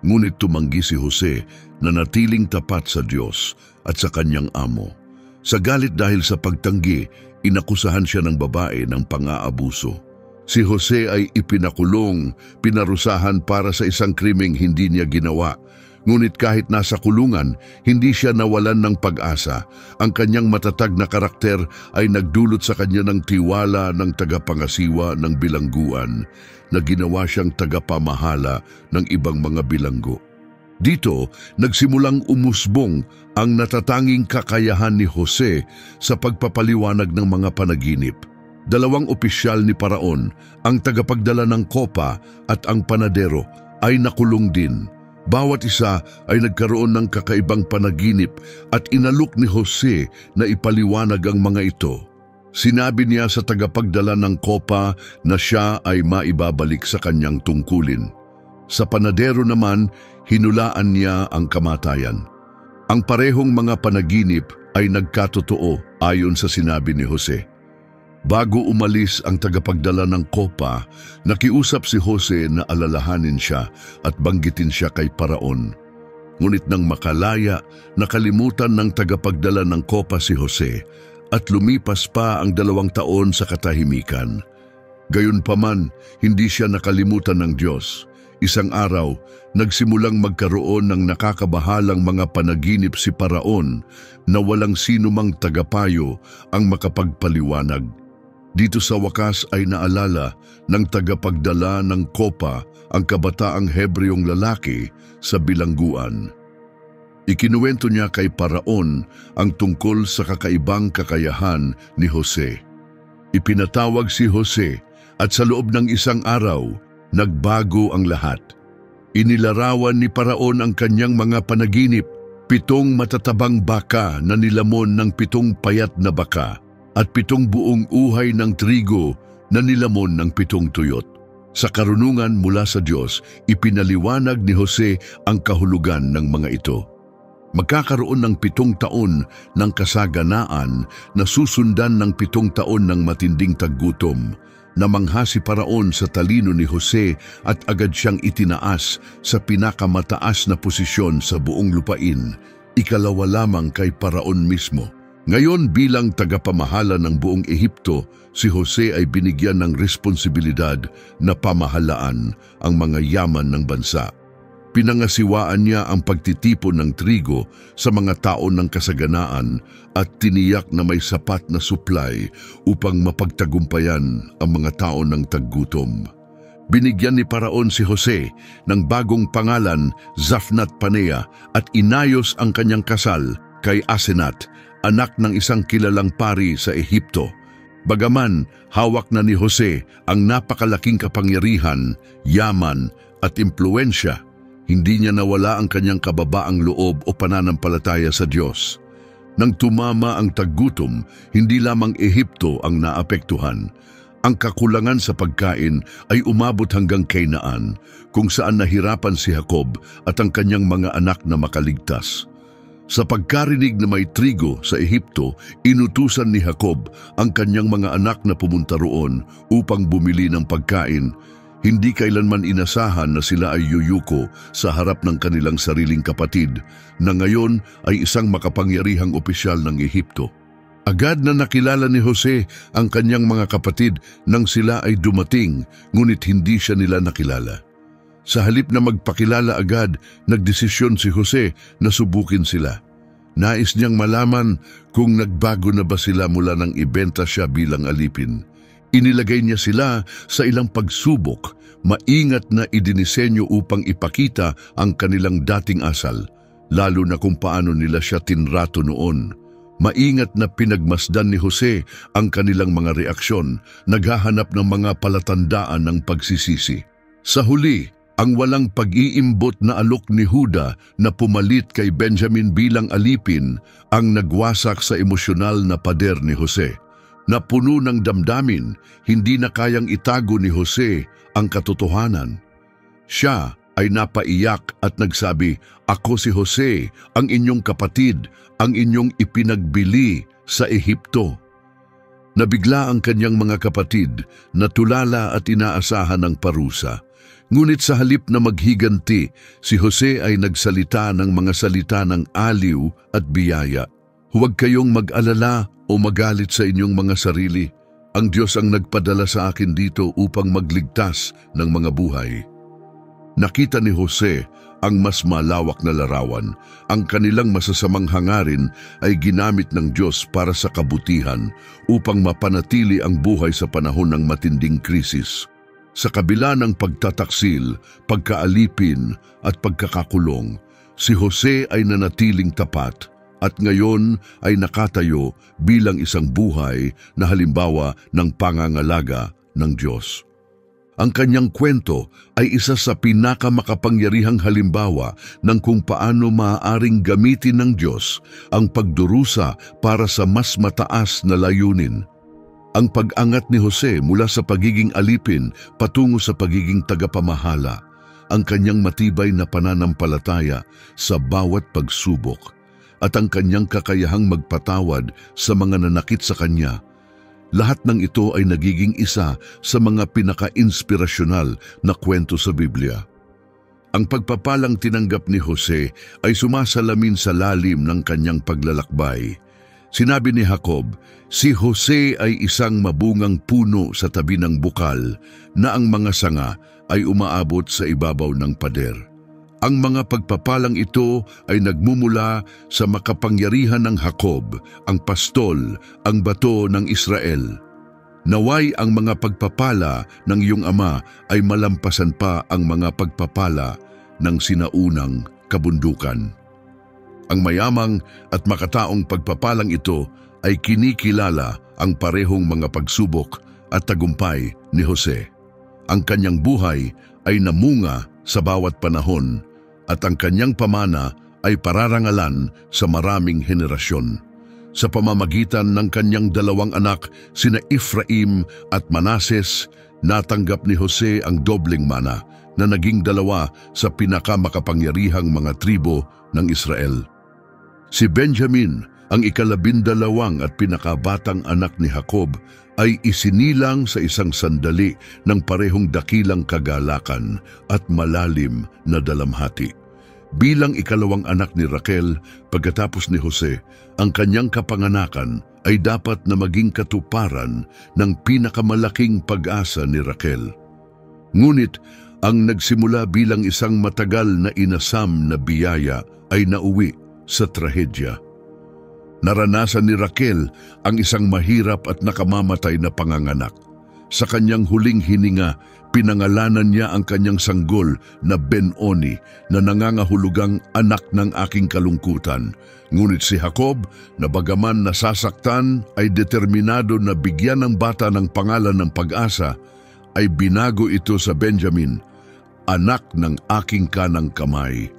Ngunit tumanggi si Jose na natiling tapat sa Diyos at sa kanyang amo. Sa galit dahil sa pagtanggi, inakusahan siya ng babae ng pang-aabuso. Si Jose ay ipinakulong, pinarusahan para sa isang krimeng hindi niya ginawa. Ngunit kahit nasa kulungan, hindi siya nawalan ng pag-asa. Ang kanyang matatag na karakter ay nagdulot sa kanya ng tiwala ng tagapangasiwa ng bilangguan na ginawa siyang tagapamahala ng ibang mga bilanggo. Dito, nagsimulang umusbong ang natatanging kakayahan ni Jose sa pagpapaliwanag ng mga panaginip. 2 opisyal ni Paraon, ang tagapagdala ng kopa at ang panadero, ay nakulong din. Bawat isa ay nagkaroon ng kakaibang panaginip at inalok ni Jose na ipaliwanag ang mga ito. Sinabi niya sa tagapagdala ng kopa na siya ay maibabalik sa kanyang tungkulin. Sa panadero naman, hinulaan niya ang kamatayan. Ang parehong mga panaginip ay nagkatotoo ayon sa sinabi ni Jose. Bago umalis ang tagapagdala ng kopa, nakiusap si Jose na alalahanin siya at banggitin siya kay Paraon. Ngunit nang makalaya, nakalimutan ng tagapagdala ng kopa si Jose at lumipas pa ang 2 taon sa katahimikan. Gayunpaman, hindi siya nakalimutan ng Diyos. Isang araw, nagsimulang magkaroon ng nakakabahalang mga panaginip si Paraon na walang sinumang tagapayo ang makapagpaliwanag. Dito sa wakas ay naalala ng tagapagdala ng kopa ang kabataang Hebreong lalaki sa bilangguan. Ikinuwento niya kay Paraon ang tungkol sa kakaibang kakayahan ni Jose. Ipinatawag si Jose at sa loob ng isang araw, nagbago ang lahat. Inilarawan ni Paraon ang kanyang mga panaginip, 7 matatabang baka na nilamon ng 7 payat na baka, at 7 buong uhay ng trigo na nilamon ng 7 tuyot. Sa karunungan mula sa Diyos, ipinaliwanag ni Jose ang kahulugan ng mga ito. Magkakaroon ng 7 taon ng kasaganaan na susundan ng 7 taon ng matinding taggutom. Namangha si Paraon sa talino ni Jose at agad siyang itinaas sa pinakamataas na posisyon sa buong lupain, ikalawa lamang kay Paraon mismo. Ngayon bilang tagapamahala ng buong Ehipto, si Jose ay binigyan ng responsibilidad na pamahalaan ang mga yaman ng bansa. Pinangasiwaan niya ang pagtitipon ng trigo sa mga taon ng kasaganaan at tiniyak na may sapat na supply upang mapagtagumpayan ang mga taon ng taggutom. Binigyan ni Paraon si Jose ng bagong pangalan, Zaphnath Paneah, at inayos ang kanyang kasal kay Asenat, anak ng isang kilalang pari sa Ehipto. Bagaman hawak na ni Jose ang napakalaking kapangyarihan, yaman at impluensya, hindi niya nawala ang kanyang kababaang loob o pananampalataya sa Diyos. Nang tumama ang taggutom, hindi lamang Ehipto ang naapektuhan. Ang kakulangan sa pagkain ay umabot hanggang Canaan, kung saan nahirapan si Jacob at ang kanyang mga anak na makaligtas. Sa pagkarinig na may trigo sa Ehipto, inutusan ni Jacob ang kanyang mga anak na pumunta roon upang bumili ng pagkain. Hindi kailanman inasahan na sila ay yuyuko sa harap ng kanilang sariling kapatid, na ngayon ay isang makapangyarihang opisyal ng Ehipto. Agad na nakilala ni Jose ang kanyang mga kapatid nang sila ay dumating, ngunit hindi siya nila nakilala. Sa halip na magpakilala agad, nagdesisyon si Jose na subukin sila. Nais niyang malaman kung nagbago na ba sila mula nang ibenta siya bilang alipin. Inilagay niya sila sa ilang pagsubok, maingat na idinisenyo upang ipakita ang kanilang dating asal, lalo na kung paano nila siya tinrato noon. Maingat na pinagmasdan ni Jose ang kanilang mga reaksyon, naghahanap ng mga palatandaan ng pagsisisi. Sa huli, ang walang pag-iimbot na alok ni Huda na pumalit kay Benjamin bilang alipin ang nagwasak sa emosyonal na pader ni Jose. Napuno ng damdamin, hindi na kayang itago ni Jose ang katotohanan. Siya ay napaiyak at nagsabi, "Ako si Jose, ang inyong kapatid, ang inyong ipinagbili sa Ehipto." Nabigla ang kanyang mga kapatid, natulala at inaasahan ng parusa. Ngunit sa halip na maghiganti, si Jose ay nagsalita ng mga salita ng aliw at biyaya. "Huwag kayong mag-alala o magalit sa inyong mga sarili. Ang Diyos ang nagpadala sa akin dito upang magligtas ng mga buhay." Nakita ni Jose ang mas malawak na larawan. Ang kanilang masasamang hangarin ay ginamit ng Diyos para sa kabutihan upang mapanatili ang buhay sa panahon ng matinding krisis. Sa kabila ng pagtataksil, pagkaalipin at pagkakakulong, si Jose ay nanatiling tapat at ngayon ay nakatayo bilang isang buhay na halimbawa ng pangangalaga ng Diyos. Ang kanyang kwento ay isa sa pinakamakapangyarihang halimbawa ng kung paano maaaring gamitin ng Diyos ang pagdurusa para sa mas mataas na layunin. Ang pag-angat ni Jose mula sa pagiging alipin patungo sa pagiging tagapamahala, ang kanyang matibay na pananampalataya sa bawat pagsubok, at ang kanyang kakayahang magpatawad sa mga nanakit sa kanya. Lahat ng ito ay nagiging isa sa mga pinaka-inspirasyonal na kwento sa Biblia. Ang pagpapalang tinanggap ni Jose ay sumasalamin sa lalim ng kanyang paglalakbay. Sinabi ni Jacob, si Jose ay isang mabungang puno sa tabi ng bukal na ang mga sanga ay umaabot sa ibabaw ng pader. Ang mga pagpapalang ito ay nagmumula sa makapangyarihan ng Jacob, ang pastol, ang bato ng Israel. Naway ang mga pagpapala ng iyong ama ay malampasan pa ang mga pagpapala ng sinaunang kabundukan. Ang mayamang at makataong pagpapalang ito ay kinikilala ang parehong mga pagsubok at tagumpay ni Jose. Ang kanyang buhay ay namunga sa bawat panahon at ang kanyang pamana ay pararangalan sa maraming henerasyon. Sa pamamagitan ng kanyang dalawang anak, sina Efraim at Manases, natanggap ni Jose ang dobleng mana na naging dalawa sa pinakamakapangyarihang mga tribo ng Israel. Si Benjamin, ang ikalabindalawang at pinakabatang anak ni Jacob, ay isinilang sa isang sandali ng parehong dakilang kagalakan at malalim na dalamhati. Bilang ikalawang anak ni Raquel, pagkatapos ni Jose, ang kanyang kapanganakan ay dapat na maging katuparan ng pinakamalaking pag-asa ni Raquel. Ngunit, ang nagsimula bilang isang matagal na inasam na biyaya ay nauwi sa trahedya. Naranasan ni Raquel ang isang mahirap at nakamamatay na panganganak. Sa kanyang huling hininga, pinangalanan niya ang kanyang sanggol na Ben-Oni na nangangahulugang anak ng aking kalungkutan. Ngunit si Jacob, na bagaman nasasaktan, ay determinado na bigyan ng bata ng pangalan ng pag-asa, ay binago ito sa Benjamin, anak ng aking kanang kamay.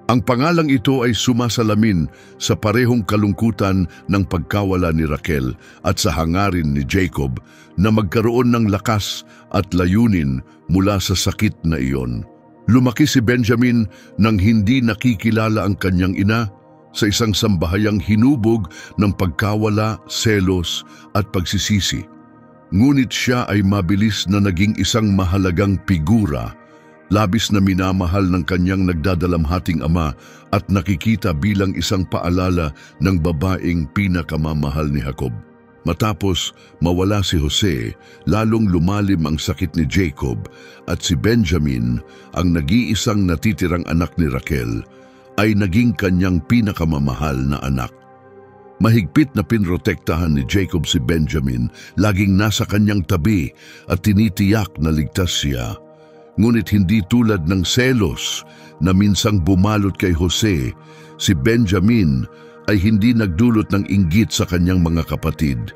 Ang pangalang ito ay sumasalamin sa parehong kalungkutan ng pagkawala ni Raquel at sa hangarin ni Jacob na magkaroon ng lakas at layunin mula sa sakit na iyon. Lumaki si Benjamin nang hindi nakikilala ang kanyang ina sa isang sambahayang hinubog ng pagkawala, selos at pagsisisi. Ngunit siya ay mabilis na naging isang mahalagang figura, labis na minamahal ng kanyang nagdadalamhating ama at nakikita bilang isang paalala ng babaeng pinakamamahal ni Jacob. Matapos mawala si Jose, lalong lumalim ang sakit ni Jacob at si Benjamin, ang nag-iisang natitirang anak ni Raquel, ay naging kanyang pinakamamahal na anak. Mahigpit na pinrotektahan ni Jacob si Benjamin, laging nasa kanyang tabi at tinitiyak na ligtas siya. Ngunit hindi tulad ng selos na minsang bumalot kay Jose, si Benjamin ay hindi nagdulot ng inggit sa kanyang mga kapatid.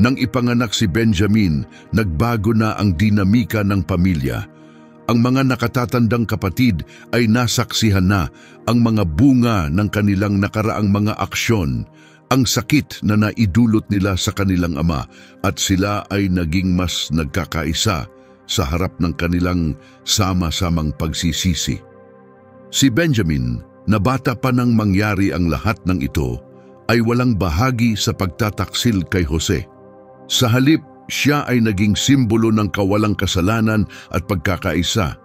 Nang ipanganak si Benjamin, nagbago na ang dinamika ng pamilya. Ang mga nakatatandang kapatid ay nasaksihan na ang mga bunga ng kanilang nakaraang mga aksyon, ang sakit na naidulot nila sa kanilang ama, at sila ay naging mas nagkakaisa sa harap ng kanilang sama-samang pagsisisi. Si Benjamin, na bata pa nang mangyari ang lahat ng ito, ay walang bahagi sa pagtataksil kay Jose. Sa halip, siya ay naging simbolo ng kawalang kasalanan at pagkakaisa,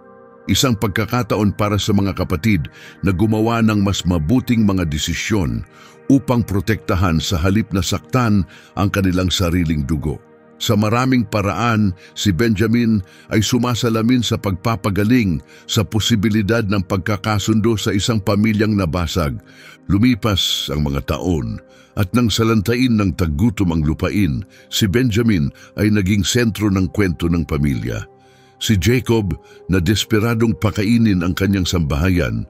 isang pagkakataon para sa mga kapatid na gumawa ng mas mabuting mga desisyon upang protektahan sa halip na saktan ang kanilang sariling dugo. Sa maraming paraan, si Benjamin ay sumasalamin sa pagpapagaling sa posibilidad ng pagkakasundo sa isang pamilyang nabasag. Lumipas ang mga taon at nang salantain ng taggutom ang lupain, si Benjamin ay naging sentro ng kwento ng pamilya. Si Jacob, na desperadong pakainin ang kanyang sambahayan,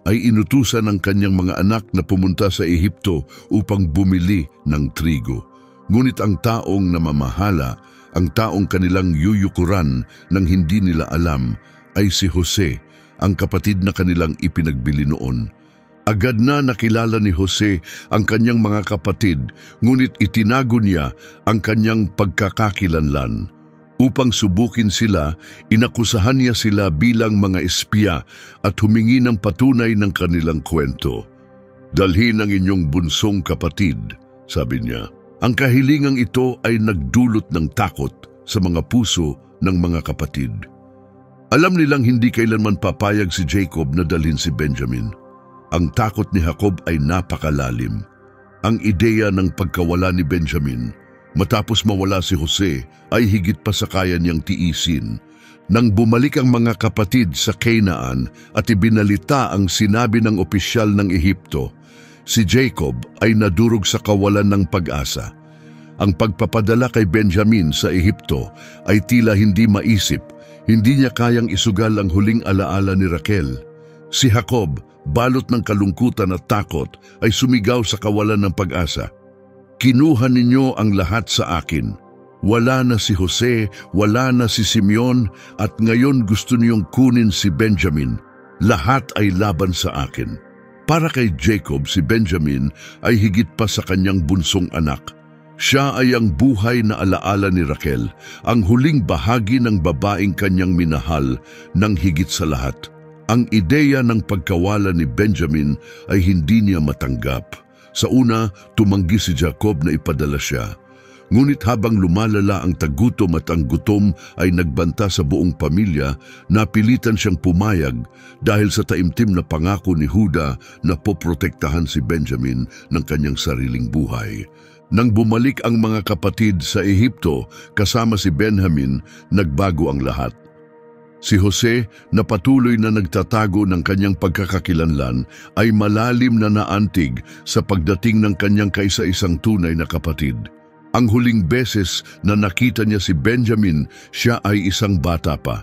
ay inutusan ng kanyang mga anak na pumunta sa Ehipto upang bumili ng trigo. Ngunit ang taong namamahala, ang taong kanilang yuyukuran nang hindi nila alam, ay si Jose, ang kapatid na kanilang ipinagbili noon. Agad na nakilala ni Jose ang kanyang mga kapatid, ngunit itinago niya ang kanyang pagkakakilanlan. Upang subukin sila, inakusahan niya sila bilang mga espiya at humingi ng patunay ng kanilang kwento. "Dalhin ang inyong bunsong kapatid," sabi niya. Ang kahilingang ito ay nagdulot ng takot sa mga puso ng mga kapatid. Alam nilang hindi kailanman papayag si Jacob na dalhin si Benjamin. Ang takot ni Jacob ay napakalalim. Ang ideya ng pagkawala ni Benjamin matapos mawala si Jose ay higit pa sa kaya niyang tiisin. Nang bumalik ang mga kapatid sa Canaan at ibinalita ang sinabi ng opisyal ng Ehipto, si Jacob ay nadurog sa kawalan ng pag-asa. Ang pagpapadala kay Benjamin sa Ehipto ay tila hindi maisip, hindi niya kayang isugal ang huling alaala ni Raquel. Si Jacob, balot ng kalungkutan at takot, ay sumigaw sa kawalan ng pag-asa. "Kinuha ninyo ang lahat sa akin. Wala na si Jose, wala na si Simeon, at ngayon gusto niyong kunin si Benjamin. Lahat ay laban sa akin." Para kay Jacob, si Benjamin ay higit pa sa kanyang bunsong anak. Siya ay ang buhay na alaala ni Raquel, ang huling bahagi ng babaeng kanyang minahal ng higit sa lahat. Ang ideya ng pagkawala ni Benjamin ay hindi niya matanggap. Sa una, tumanggi si Jacob na ipadala siya. Ngunit habang lumalala ang tagutom at ang gutom ay nagbanta sa buong pamilya, napilitan siyang pumayag dahil sa taimtim na pangako ni Juda na poprotektahan si Benjamin ng kanyang sariling buhay. Nang bumalik ang mga kapatid sa Ehipto kasama si Benjamin, nagbago ang lahat. Si Jose, na patuloy na nagtatago ng kanyang pagkakakilanlan, ay malalim na naantig sa pagdating ng kanyang kaisa-isang tunay na kapatid. Ang huling beses na nakita niya si Benjamin, siya ay isang bata pa.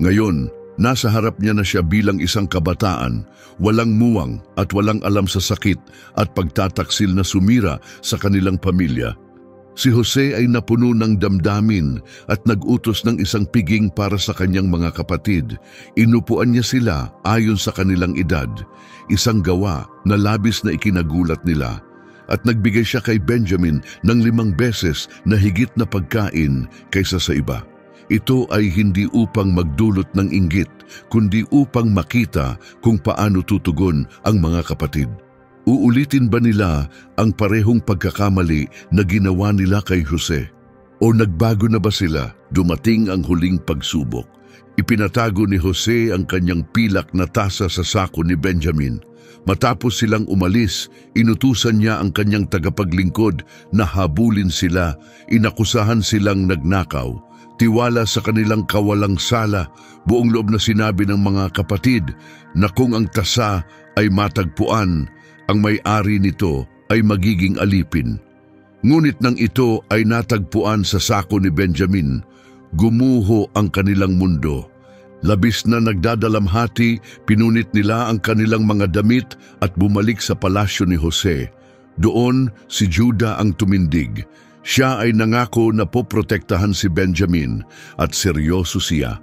Ngayon, nasa harap niya na siya bilang isang kabataan, walang muwang at walang alam sa sakit at pagtataksil na sumira sa kanilang pamilya. Si Jose ay napuno ng damdamin at nag-utos ng isang piging para sa kanyang mga kapatid. Inupuan niya sila ayon sa kanilang edad, isang gawa na labis na ikinagulat nila. At nagbigay siya kay Benjamin ng 5 beses na higit na pagkain kaysa sa iba. Ito ay hindi upang magdulot ng inggit, kundi upang makita kung paano tutugon ang mga kapatid. Uulitin ba nila ang parehong pagkakamali na ginawa nila kay Jose? O nagbago na ba sila? Dumating ang huling pagsubok. Ipinatago ni Jose ang kanyang pilak na tasa sa sako ni Benjamin. Matapos silang umalis, inutusan niya ang kanyang tagapaglingkod na habulin sila, inakusahan silang nagnakaw. Tiwala sa kanilang kawalang sala, buong loob na sinabi ng mga kapatid na kung ang tasa ay matagpuan, ang may-ari nito ay magiging alipin. Ngunit nang ito ay natagpuan sa sako ni Benjamin, gumuho ang kanilang mundo. Labis na nagdadalamhati, pinunit nila ang kanilang mga damit at bumalik sa palasyo ni Jose. Doon si Juda ang tumindig. Siya ay nangako na poprotektahan si Benjamin at seryoso siya.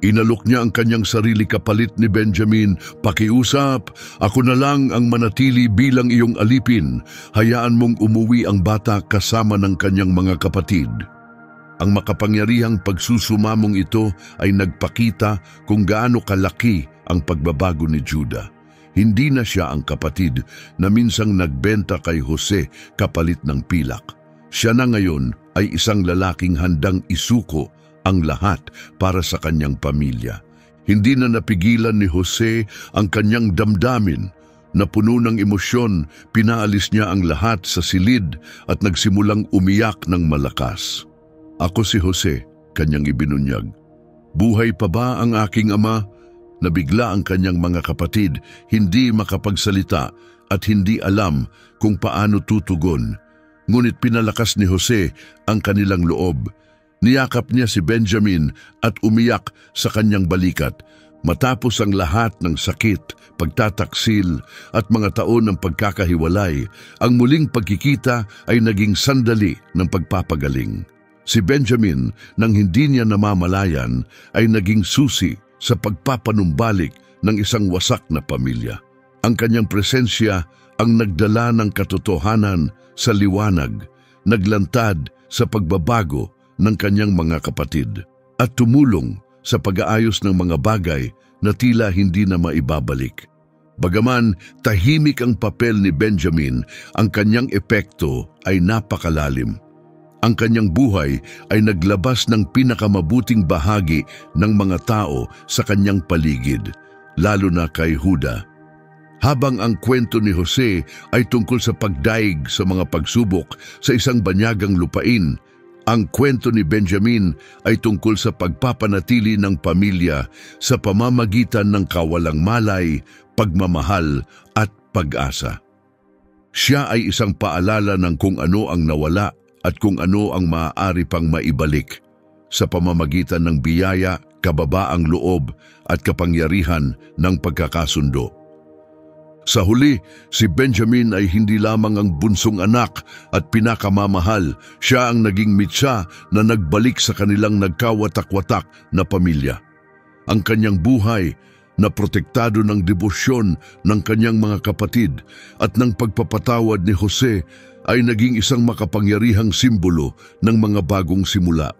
Inalok niya ang kanyang sarili kapalit ni Benjamin. Pakiusap, ako na lang ang manatili bilang iyong alipin. Hayaan mong umuwi ang bata kasama ng kanyang mga kapatid. Ang makapangyarihang pagsusumamong ito ay nagpakita kung gaano kalaki ang pagbabago ni Juda. Hindi na siya ang kapatid na minsang nagbenta kay Jose kapalit ng pilak. Siya na ngayon ay isang lalaking handang isuko ang lahat para sa kanyang pamilya. Hindi na napigilan ni Jose ang kanyang damdamin. Napuno ng emosyon, pinaalis niya ang lahat sa silid at nagsimulang umiyak ng malakas. Ako si Jose, kanyang ibinunyag. Buhay pa ba ang aking ama? Nabigla ang kanyang mga kapatid, hindi makapagsalita at hindi alam kung paano tutugon. Ngunit pinalakas ni Jose ang kanilang loob. Niyakap niya si Benjamin at umiyak sa kanyang balikat. Matapos ang lahat ng sakit, pagtataksil at mga taon ng pagkakahiwalay, ang muling pagkikita ay naging sandali ng pagpapagaling. Si Benjamin, nang hindi niya namamalayan, ay naging susi sa pagpapanumbalik ng isang wasak na pamilya. Ang kanyang presensya ang nagdala ng katotohanan sa liwanag, naglantad sa pagbabago ng kanyang mga kapatid, at tumulong sa pag-aayos ng mga bagay na tila hindi na maibabalik. Bagaman tahimik ang papel ni Benjamin, ang kanyang epekto ay napakalalim. Ang kanyang buhay ay naglabas ng pinakamabuting bahagi ng mga tao sa kanyang paligid, lalo na kay Juda. Habang ang kwento ni Jose ay tungkol sa pagdaig sa mga pagsubok sa isang banyagang lupain, ang kwento ni Benjamin ay tungkol sa pagpapanatili ng pamilya sa pamamagitan ng kawalang malay, pagmamahal at pag-asa. Siya ay isang paalala ng kung ano ang nawala at kung ano ang maaari pang maibalik sa pamamagitan ng biyaya, kababaang loob at kapangyarihan ng pagkakasundo. Sa huli, si Benjamin ay hindi lamang ang bunsong anak at pinakamamahal, siya ang naging mitsa na nagbalik sa kanilang nagkawatak-watak na pamilya. Ang kanyang buhay na protektado ng debosyon ng kanyang mga kapatid at ng pagpapatawad ni Jose ay naging isang makapangyarihang simbolo ng mga bagong simula.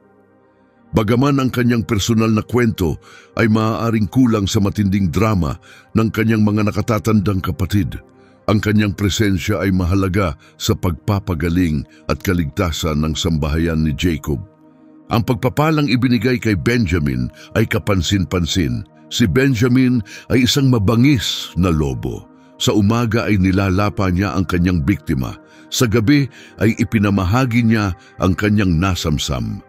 Bagaman ang kanyang personal na kwento ay maaaring kulang sa matinding drama ng kanyang mga nakatatandang kapatid, ang kanyang presensya ay mahalaga sa pagpapagaling at kaligtasan ng sambahayan ni Jacob. Ang pagpapalang ibinigay kay Benjamin ay kapansin-pansin. Si Benjamin ay isang mabangis na lobo. Sa umaga ay nilalapa niya ang kanyang biktima. Sa gabi ay ipinamahagi niya ang kanyang nasamsam.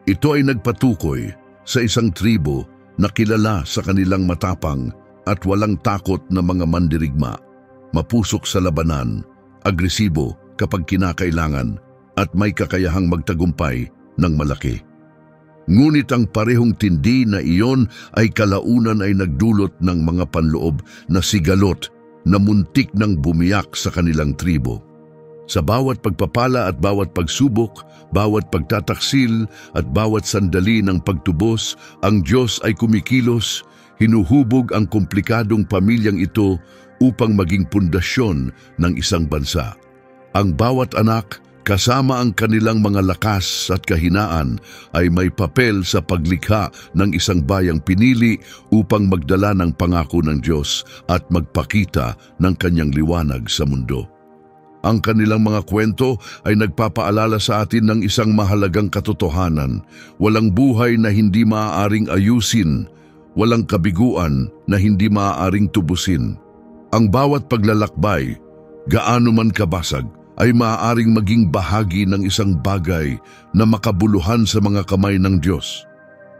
Ito ay nagpatukoy sa isang tribo na kilala sa kanilang matapang at walang takot na mga mandirigma, mapusok sa labanan, agresibo kapag kinakailangan, at may kakayahang magtagumpay ng malaki. Ngunit ang parehong tindi na iyon ay kalaunan ay nagdulot ng mga panloob na sigalot na muntik nang bumiyak sa kanilang tribo. Sa bawat pagpapala at bawat pagsubok, bawat pagtataksil at bawat sandali ng pagtubos, ang Diyos ay kumikilos, hinuhubog ang komplikadong pamilyang ito upang maging pundasyon ng isang bansa. Ang bawat anak, kasama ang kanilang mga lakas at kahinaan, ay may papel sa paglikha ng isang bayang pinili upang magdala ng pangako ng Diyos at magpakita ng kanyang liwanag sa mundo. Ang kanilang mga kwento ay nagpapaalala sa atin ng isang mahalagang katotohanan: walang buhay na hindi maaaring ayusin, walang kabiguan na hindi maaaring tubusin. Ang bawat paglalakbay, gaano man kabasag, ay maaaring maging bahagi ng isang bagay na makabuluhan sa mga kamay ng Diyos.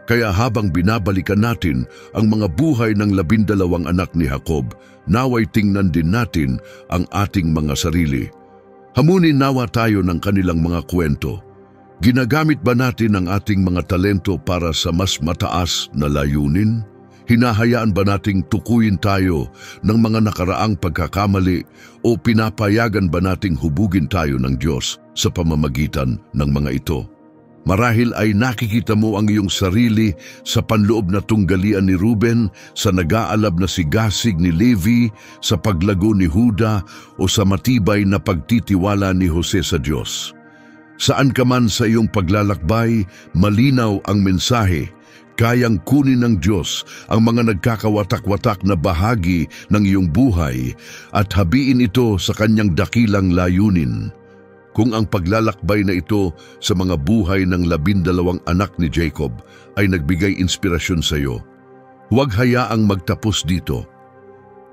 Kaya habang binabalikan natin ang mga buhay ng 12 anak ni Jacob, naway tingnan din natin ang ating mga sarili. Hamunin nawa tayo ng kanilang mga kwento. Ginagamit ba natin ang ating mga talento para sa mas mataas na layunin? Hinahayaan ba nating tukuyin tayo ng mga nakaraang pagkakamali o pinapayagan ba nating hubugin tayo ng Diyos sa pamamagitan ng mga ito? Marahil ay nakikita mo ang iyong sarili sa panloob na tunggalian ni Ruben, sa nag-aalab na sigasig ni Levi, sa paglago ni Huda o sa matibay na pagtitiwala ni Jose sa Diyos. Saan ka man sa iyong paglalakbay, malinaw ang mensahe: kayang kunin ng Diyos ang mga nagkakawatak-watak na bahagi ng iyong buhay at habiin ito sa kanyang dakilang layunin. Kung ang paglalakbay na ito sa mga buhay ng 12 anak ni Jacob ay nagbigay inspirasyon sa iyo, huwag hayaang magtapos dito.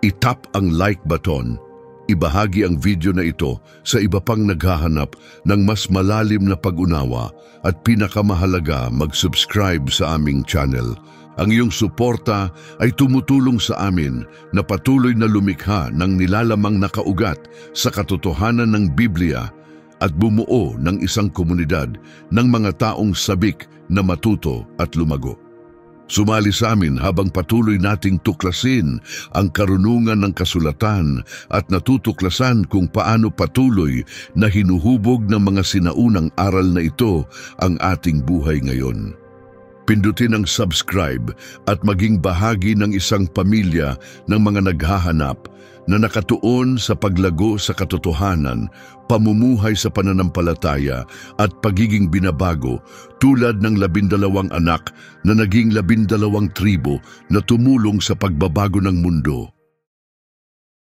I-tap ang like button, ibahagi ang video na ito sa iba pang naghahanap ng mas malalim na pag-unawa, at pinakamahalaga, mag-subscribe sa aming channel. Ang iyong suporta ay tumutulong sa amin na patuloy na lumikha ng nilalamang nakaugat sa katotohanan ng Biblia at bumuo ng isang komunidad ng mga taong sabik na matuto at lumago. Sumali sa amin habang patuloy nating tuklasin ang karunungan ng kasulatan at natutuklasan kung paano patuloy na hinuhubog ng mga sinaunang aral na ito ang ating buhay ngayon. Pindutin ang subscribe at maging bahagi ng isang pamilya ng mga naghahanap na nakatuon sa paglago sa katotohanan, pamumuhay sa pananampalataya at pagiging binabago, tulad ng 12 anak na naging 12 tribo na tumulong sa pagbabago ng mundo.